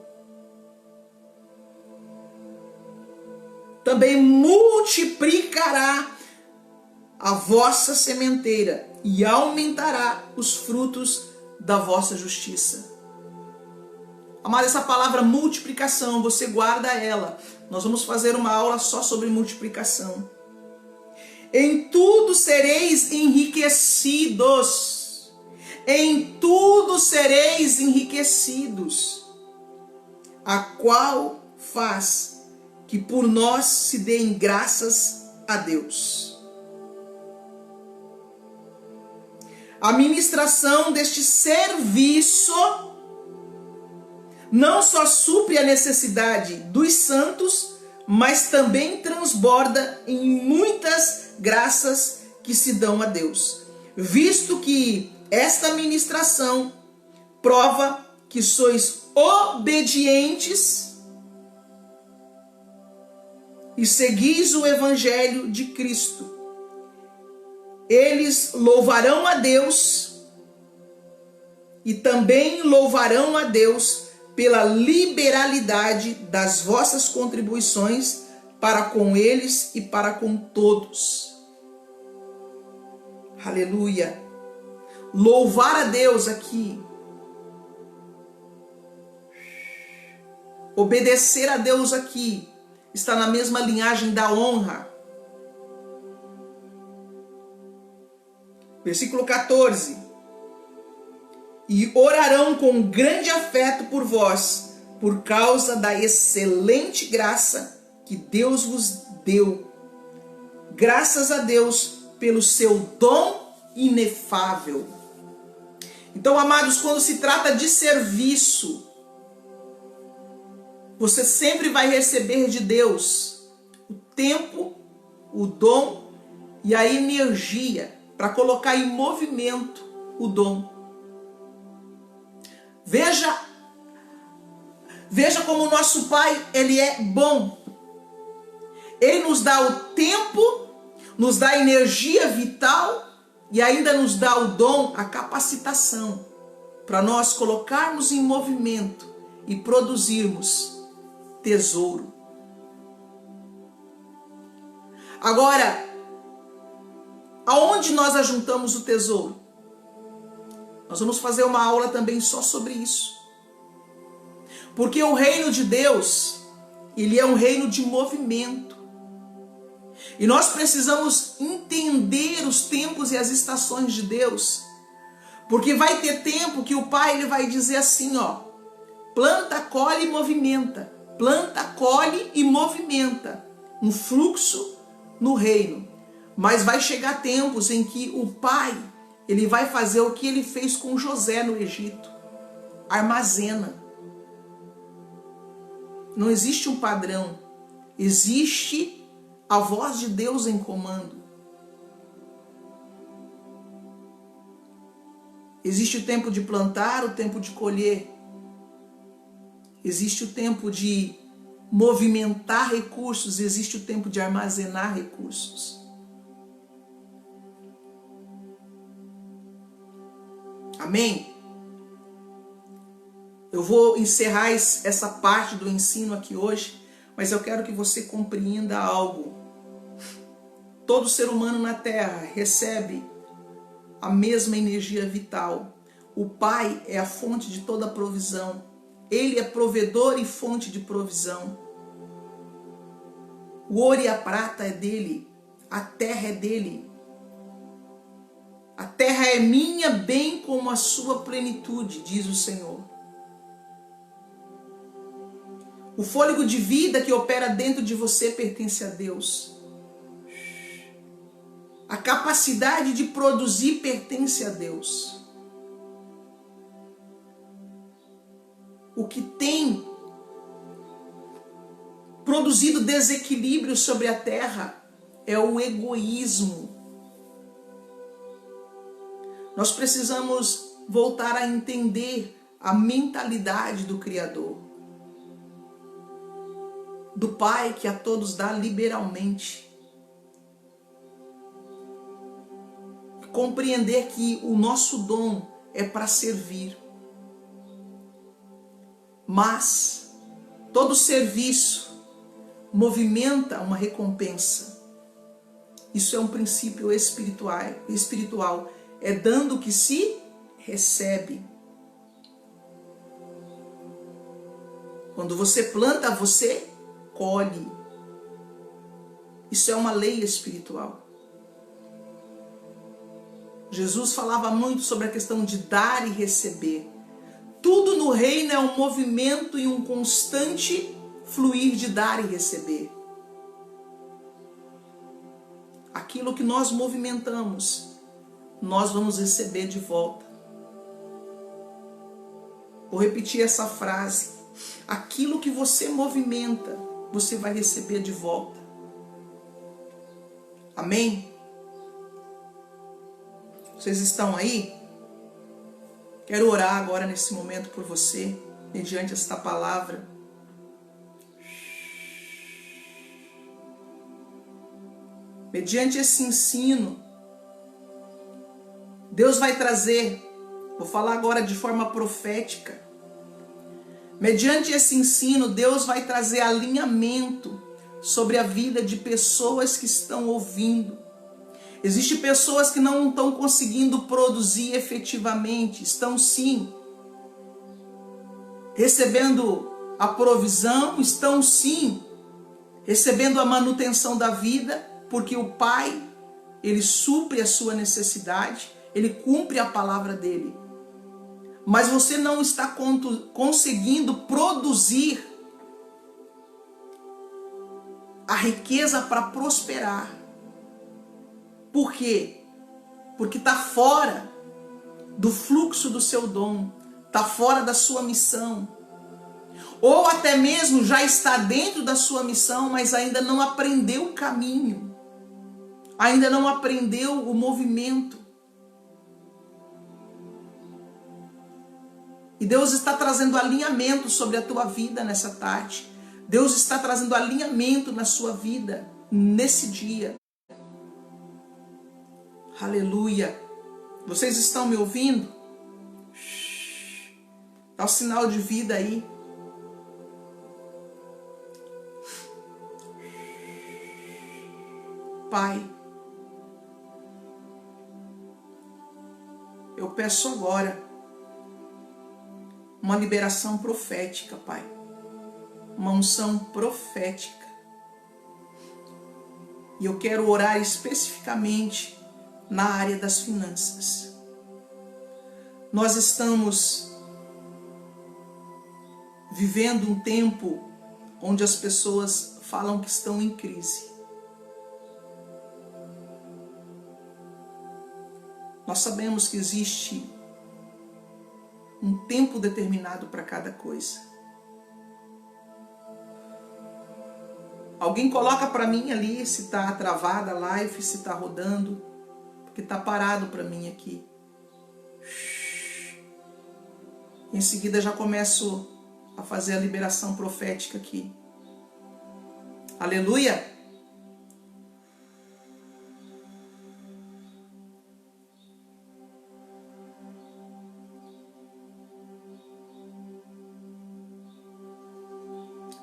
A: Também multiplicará a vossa sementeira e aumentará os frutos da vossa justiça. Amada, essa palavra multiplicação, você guarda ela. Nós vamos fazer uma aula só sobre multiplicação. Em tudo sereis enriquecidos. Em tudo sereis enriquecidos. A qual faz que por nós se deem graças a Deus. A ministração deste serviço não só supre a necessidade dos santos, mas também transborda em muitas graças que se dão a Deus, visto que esta ministração prova que sois obedientes e seguis o evangelho de Cristo. Eles louvarão a Deus e também louvarão a Deus pela liberalidade das vossas contribuições para com eles e para com todos. Aleluia! Louvar a Deus aqui, obedecer a Deus aqui, está na mesma linhagem da honra. Versículo 14. E orarão com grande afeto por vós, por causa da excelente graça que Deus vos deu. Graças a Deus pelo seu dom inefável. Então, amados, quando se trata de serviço, você sempre vai receber de Deus o tempo, o dom e a energia para colocar em movimento o dom. Veja como o nosso Pai, Ele é bom. Ele nos dá o tempo, nos dá a energia vital e ainda nos dá o dom, a capacitação, para nós colocarmos em movimento e produzirmos tesouro. Agora, aonde nós ajuntamos o tesouro? Nós vamos fazer uma aula também só sobre isso. Porque o reino de Deus, ele é um reino de movimento. E nós precisamos entender os tempos e as estações de Deus. Porque vai ter tempo que o Pai ele vai dizer assim, ó, planta, colhe e movimenta. Planta, colhe e movimenta. Um fluxo no reino. Mas vai chegar tempos em que o Pai, ele vai fazer o que ele fez com José no Egito. Armazena. Não existe um padrão. Existe a voz de Deus em comando. Existe o tempo de plantar, o tempo de colher. Existe o tempo de movimentar recursos, existe o tempo de armazenar recursos. Amém? Eu vou encerrar essa parte do ensino aqui hoje, mas eu quero que você compreenda algo. Todo ser humano na Terra recebe a mesma energia vital. O Pai é a fonte de toda provisão. Ele é provedor e fonte de provisão. O ouro e a prata é dele. A terra é dele. A terra é minha, bem como a sua plenitude, diz o Senhor. O fôlego de vida que opera dentro de você pertence a Deus. A capacidade de produzir pertence a Deus. O que tem produzido desequilíbrio sobre a terra é o egoísmo. Nós precisamos voltar a entender a mentalidade do Criador. Do Pai que a todos dá liberalmente. Compreender que o nosso dom é para servir. Mas todo serviço movimenta uma recompensa. Isso é um princípio espiritual. É dando que se recebe. Quando você planta, você colhe. Isso é uma lei espiritual. Jesus falava muito sobre a questão de dar e receber. Tudo no reino é um movimento e um constante fluir de dar e receber. Aquilo que nós movimentamos, nós vamos receber de volta. Vou repetir essa frase. Aquilo que você movimenta, você vai receber de volta. Amém? Vocês estão aí? Quero orar agora nesse momento por você, mediante esta palavra. Mediante esse ensino, Deus vai trazer, vou falar agora de forma profética, mediante esse ensino, Deus vai trazer alinhamento sobre a vida de pessoas que estão ouvindo. Existem pessoas que não estão conseguindo produzir efetivamente, estão sim recebendo a provisão, estão sim recebendo a manutenção da vida, porque o Pai, Ele supre a sua necessidade, Ele cumpre a palavra dEle. Mas você não está conseguindo produzir a riqueza para prosperar. Por quê? Porque está fora do fluxo do seu dom, está fora da sua missão. Ou até mesmo já está dentro da sua missão, mas ainda não aprendeu o caminho. Ainda não aprendeu o movimento. E Deus está trazendo alinhamento sobre a tua vida nessa tarde. Deus está trazendo alinhamento na sua vida nesse dia. Aleluia. Vocês estão me ouvindo? Dá o sinal de vida aí. Pai, eu peço agora uma liberação profética, Pai. Uma unção profética. E eu quero orar especificamente na área das finanças. Nós estamos vivendo um tempo onde as pessoas falam que estão em crise. Nós sabemos que existe um tempo determinado para cada coisa. Alguém coloca para mim ali se está travada a live, se está rodando, porque está parado para mim aqui. Em seguida já começo a fazer a liberação profética aqui. Aleluia!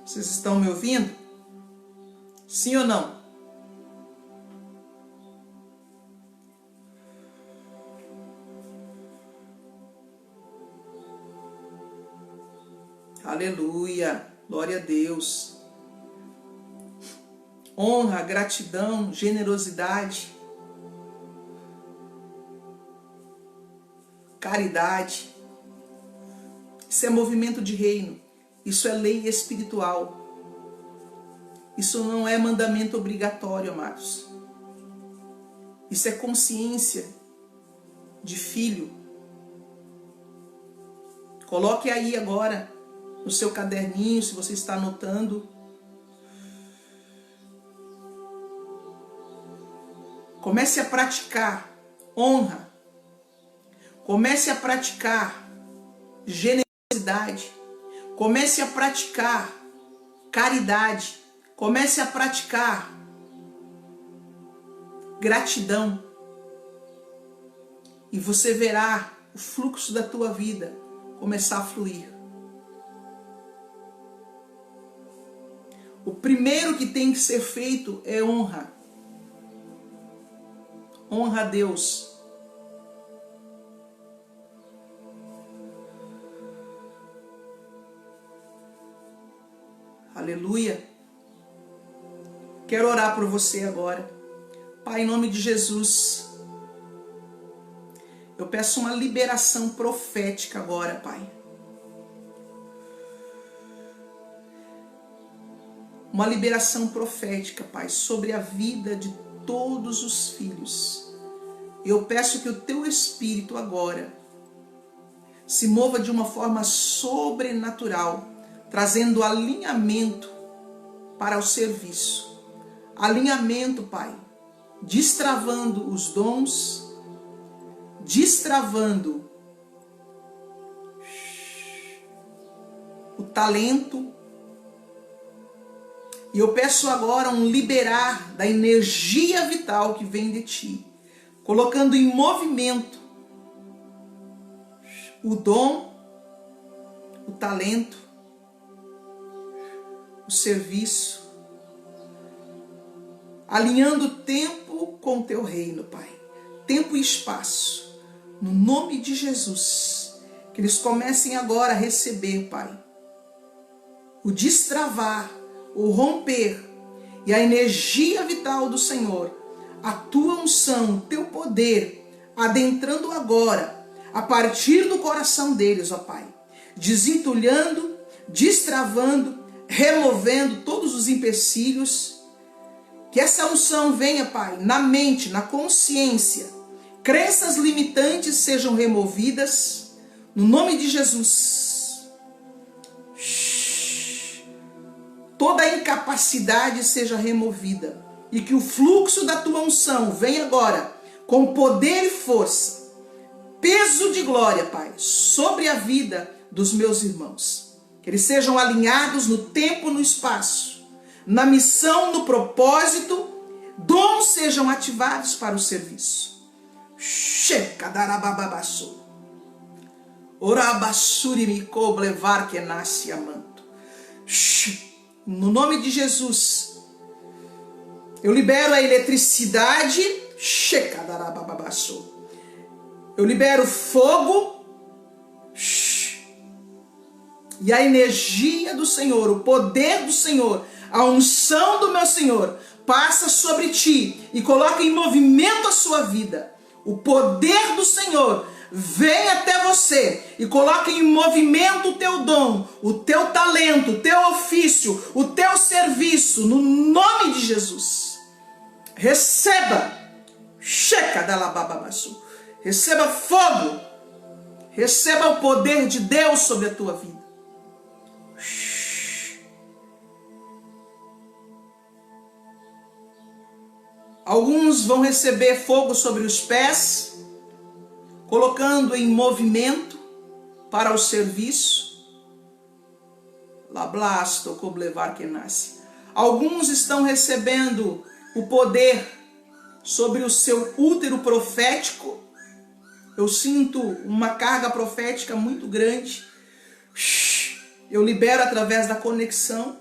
A: Vocês estão me ouvindo? Sim ou não? Aleluia, glória a Deus. Honra, gratidão, generosidade, caridade. Isso é movimento de reino. Isso é lei espiritual. Isso não é mandamento obrigatório, amados. Isso é consciência de filho. Coloque aí agora no seu caderninho, se você está anotando. Comece a praticar honra. Comece a praticar generosidade. Comece a praticar caridade. Comece a praticar gratidão. E você verá o fluxo da tua vida começar a fluir. O primeiro que tem que ser feito é honra. Honra a Deus. Aleluia. Quero orar por você agora. Pai, em nome de Jesus, eu peço uma liberação profética agora, Pai. Uma liberação profética, Pai, sobre a vida de todos os filhos. Eu peço que o Teu Espírito agora se mova de uma forma sobrenatural, trazendo alinhamento para o serviço. Alinhamento, Pai, destravando os dons, destravando o talento. E eu peço agora um liberar da energia vital que vem de Ti, colocando em movimento o dom, o talento, o serviço, alinhando o tempo com o Teu reino, Pai. Tempo e espaço. No nome de Jesus. Que eles comecem agora a receber, Pai, o destravar, o romper e a energia vital do Senhor. A Tua unção, o Teu poder, adentrando agora, a partir do coração deles, ó Pai. Desentulhando, destravando, removendo todos os empecilhos. Que essa unção venha, Pai, na mente, na consciência. Crenças limitantes sejam removidas. No nome de Jesus. Toda a incapacidade seja removida. E que o fluxo da Tua unção venha agora com poder e força. Peso de glória, Pai, sobre a vida dos meus irmãos. Que eles sejam alinhados no tempo e no espaço. Na missão, no propósito, dons sejam ativados para o serviço. No nome de Jesus, eu libero a eletricidade. Eu libero fogo. E a energia do Senhor, o poder do Senhor, a unção do meu Senhor passa sobre ti e coloca em movimento a sua vida. O poder do Senhor vem até você e coloca em movimento o teu dom, o teu talento, o teu ofício, o teu serviço, no nome de Jesus. Receba, receba fogo, receba o poder de Deus sobre a tua vida. Alguns vão receber fogo sobre os pés, colocando em movimento para o serviço. Lablasto coblevar que nasce. Alguns estão recebendo o poder sobre o seu útero profético. Eu sinto uma carga profética muito grande. Eu libero através da conexão.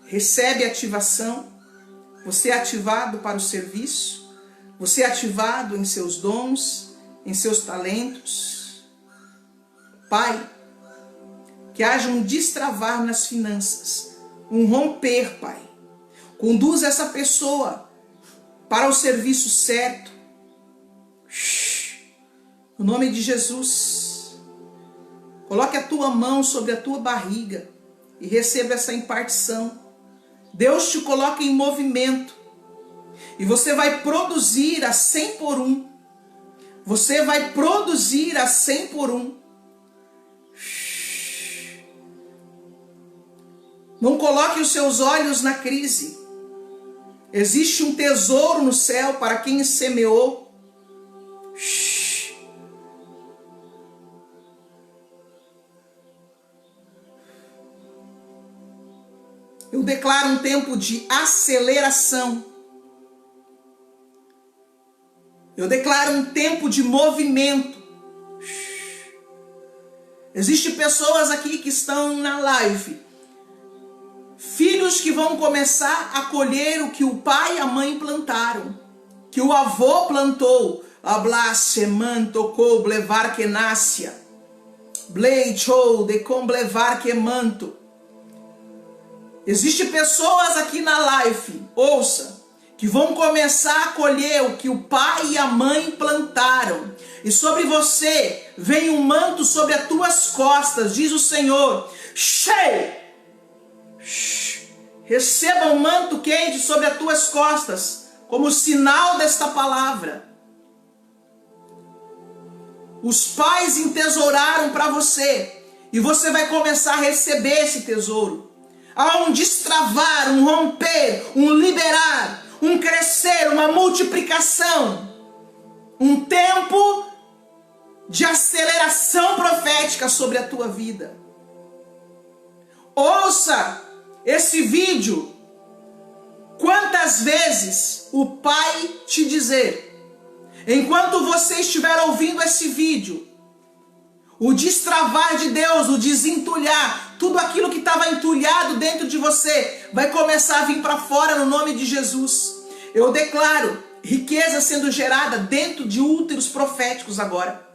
A: Recebe ativação. Você é ativado para o serviço. Você é ativado em seus dons, em seus talentos. Pai, que haja um destravar nas finanças, um romper, Pai. Conduz essa pessoa para o serviço certo. No nome de Jesus, coloque a tua mão sobre a tua barriga e receba essa impartição. Deus te coloca em movimento e você vai produzir a 100 por 1. Você vai produzir a 100 por 1. Não coloque os seus olhos na crise. Existe um tesouro no céu para quem semeou. Eu declaro um tempo de aceleração. Eu declaro um tempo de movimento. Existem pessoas aqui que estão na live, filhos que vão começar a colher o que o pai e a mãe plantaram, que o avô plantou. Ablasemanto co blevar que nascia, bleichou de com blevar que manto. Existem pessoas aqui na live, ouça, que vão começar a colher o que o pai e a mãe plantaram. E sobre você vem um manto sobre as tuas costas, diz o Senhor. Cheio! Receba um manto quente sobre as tuas costas, como sinal desta palavra. Os pais entesouraram para você, e você vai começar a receber esse tesouro. Há um destravar, um romper, um liberar, um crescer, uma multiplicação, um tempo de aceleração profética sobre a tua vida. Ouça esse vídeo quantas vezes o Pai te dizer, enquanto você estiver ouvindo esse vídeo, o destravar de Deus, o desentulhar, tudo aquilo que estava entulhado dentro de você, vai começar a vir para fora no nome de Jesus. Eu declaro riqueza sendo gerada dentro de úteros proféticos agora.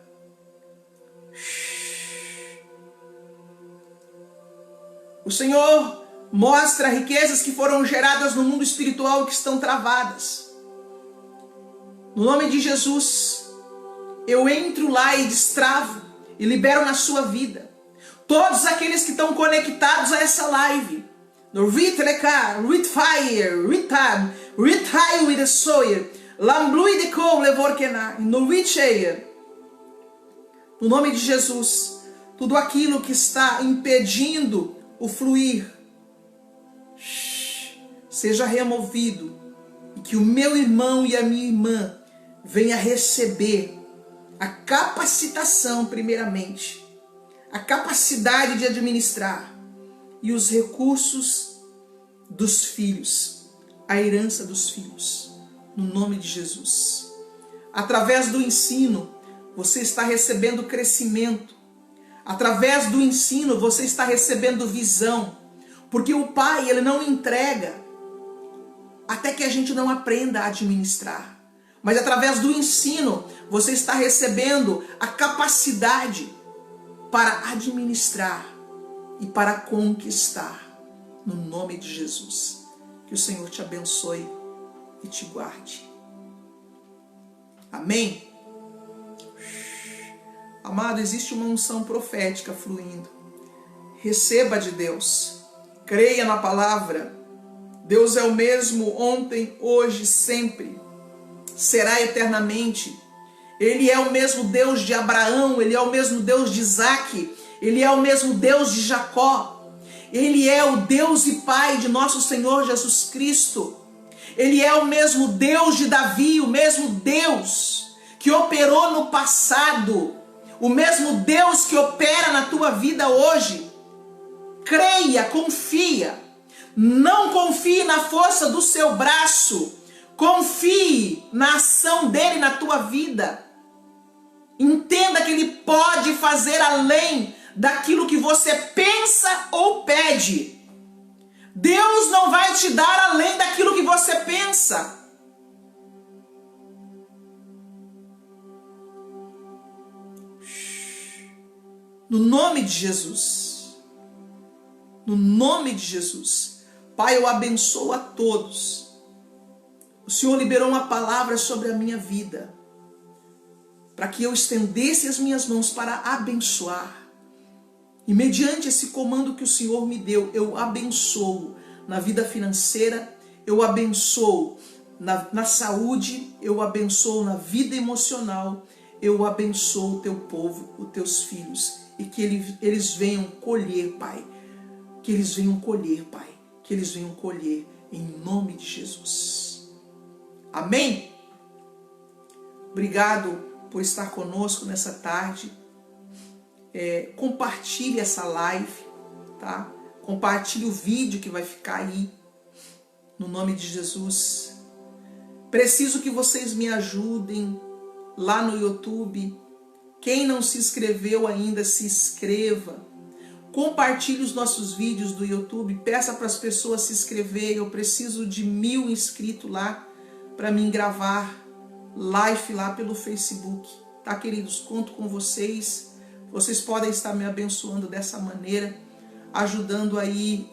A: O Senhor mostra riquezas que foram geradas no mundo espiritual e que estão travadas. No nome de Jesus, eu entro lá e destravo e libero na sua vida todos aqueles que estão conectados a essa live. No Ritleka, Ritfire, Ritab, Ritai with the Soyer, Lamblui de Kou Levorkena, no Richeia. No nome de Jesus, tudo aquilo que está impedindo o fluir, seja removido, e que o meu irmão e a minha irmã venha receber a capacitação, primeiramente, a capacidade de administrar e os recursos dos filhos, a herança dos filhos, no nome de Jesus. Através do ensino, você está recebendo crescimento. Através do ensino, você está recebendo visão. Porque o Pai, Ele não entrega até que a gente não aprenda a administrar. Mas através do ensino, você está recebendo a capacidade para administrar e para conquistar. No nome de Jesus. Que o Senhor te abençoe e te guarde. Amém? Amado, existe uma unção profética fluindo. Receba de Deus. Creia na palavra. Deus é o mesmo ontem, hoje, sempre. Será eternamente. Ele é o mesmo Deus de Abraão. Ele é o mesmo Deus de Isaac. Ele é o mesmo Deus de Jacó. Ele é o Deus e Pai de nosso Senhor Jesus Cristo. Ele é o mesmo Deus de Davi. O mesmo Deus que operou no passado. O mesmo Deus que opera na tua vida hoje. Creia, confia. Não confie na força do seu braço. Confie na ação dele na tua vida. Entenda que ele pode fazer além daquilo que você pensa ou pede. Deus não vai te dar além daquilo que você pensa. No nome de Jesus. No nome de Jesus. Pai, eu abençoo a todos. O Senhor liberou uma palavra sobre a minha vida, para que eu estendesse as minhas mãos para abençoar. E mediante esse comando que o Senhor me deu, eu abençoo na vida financeira, eu abençoo na saúde, eu abençoo na vida emocional, eu abençoo o teu povo, os teus filhos, e que eles venham colher, Pai. Que eles venham colher, Pai. Que eles venham colher em nome de Jesus. Amém? Obrigado por estar conosco nessa tarde. Compartilhe essa live, tá? Compartilhe o vídeo que vai ficar aí, no nome de Jesus. Preciso que vocês me ajudem lá no YouTube. Quem não se inscreveu ainda, se inscreva. Compartilhe os nossos vídeos do YouTube. Peça para as pessoas se inscreverem. Eu preciso de 1000 inscritos lá para mim gravar live lá pelo Facebook. Tá, queridos? Conto com vocês. Vocês podem estar me abençoando dessa maneira, ajudando aí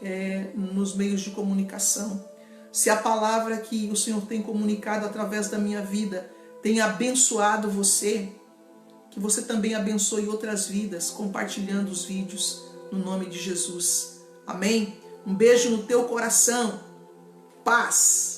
A: nos meios de comunicação. Se a palavra que o Senhor tem comunicado através da minha vida tem abençoado você, que você também abençoe outras vidas, compartilhando os vídeos, no nome de Jesus. Amém? Um beijo no teu coração. Paz.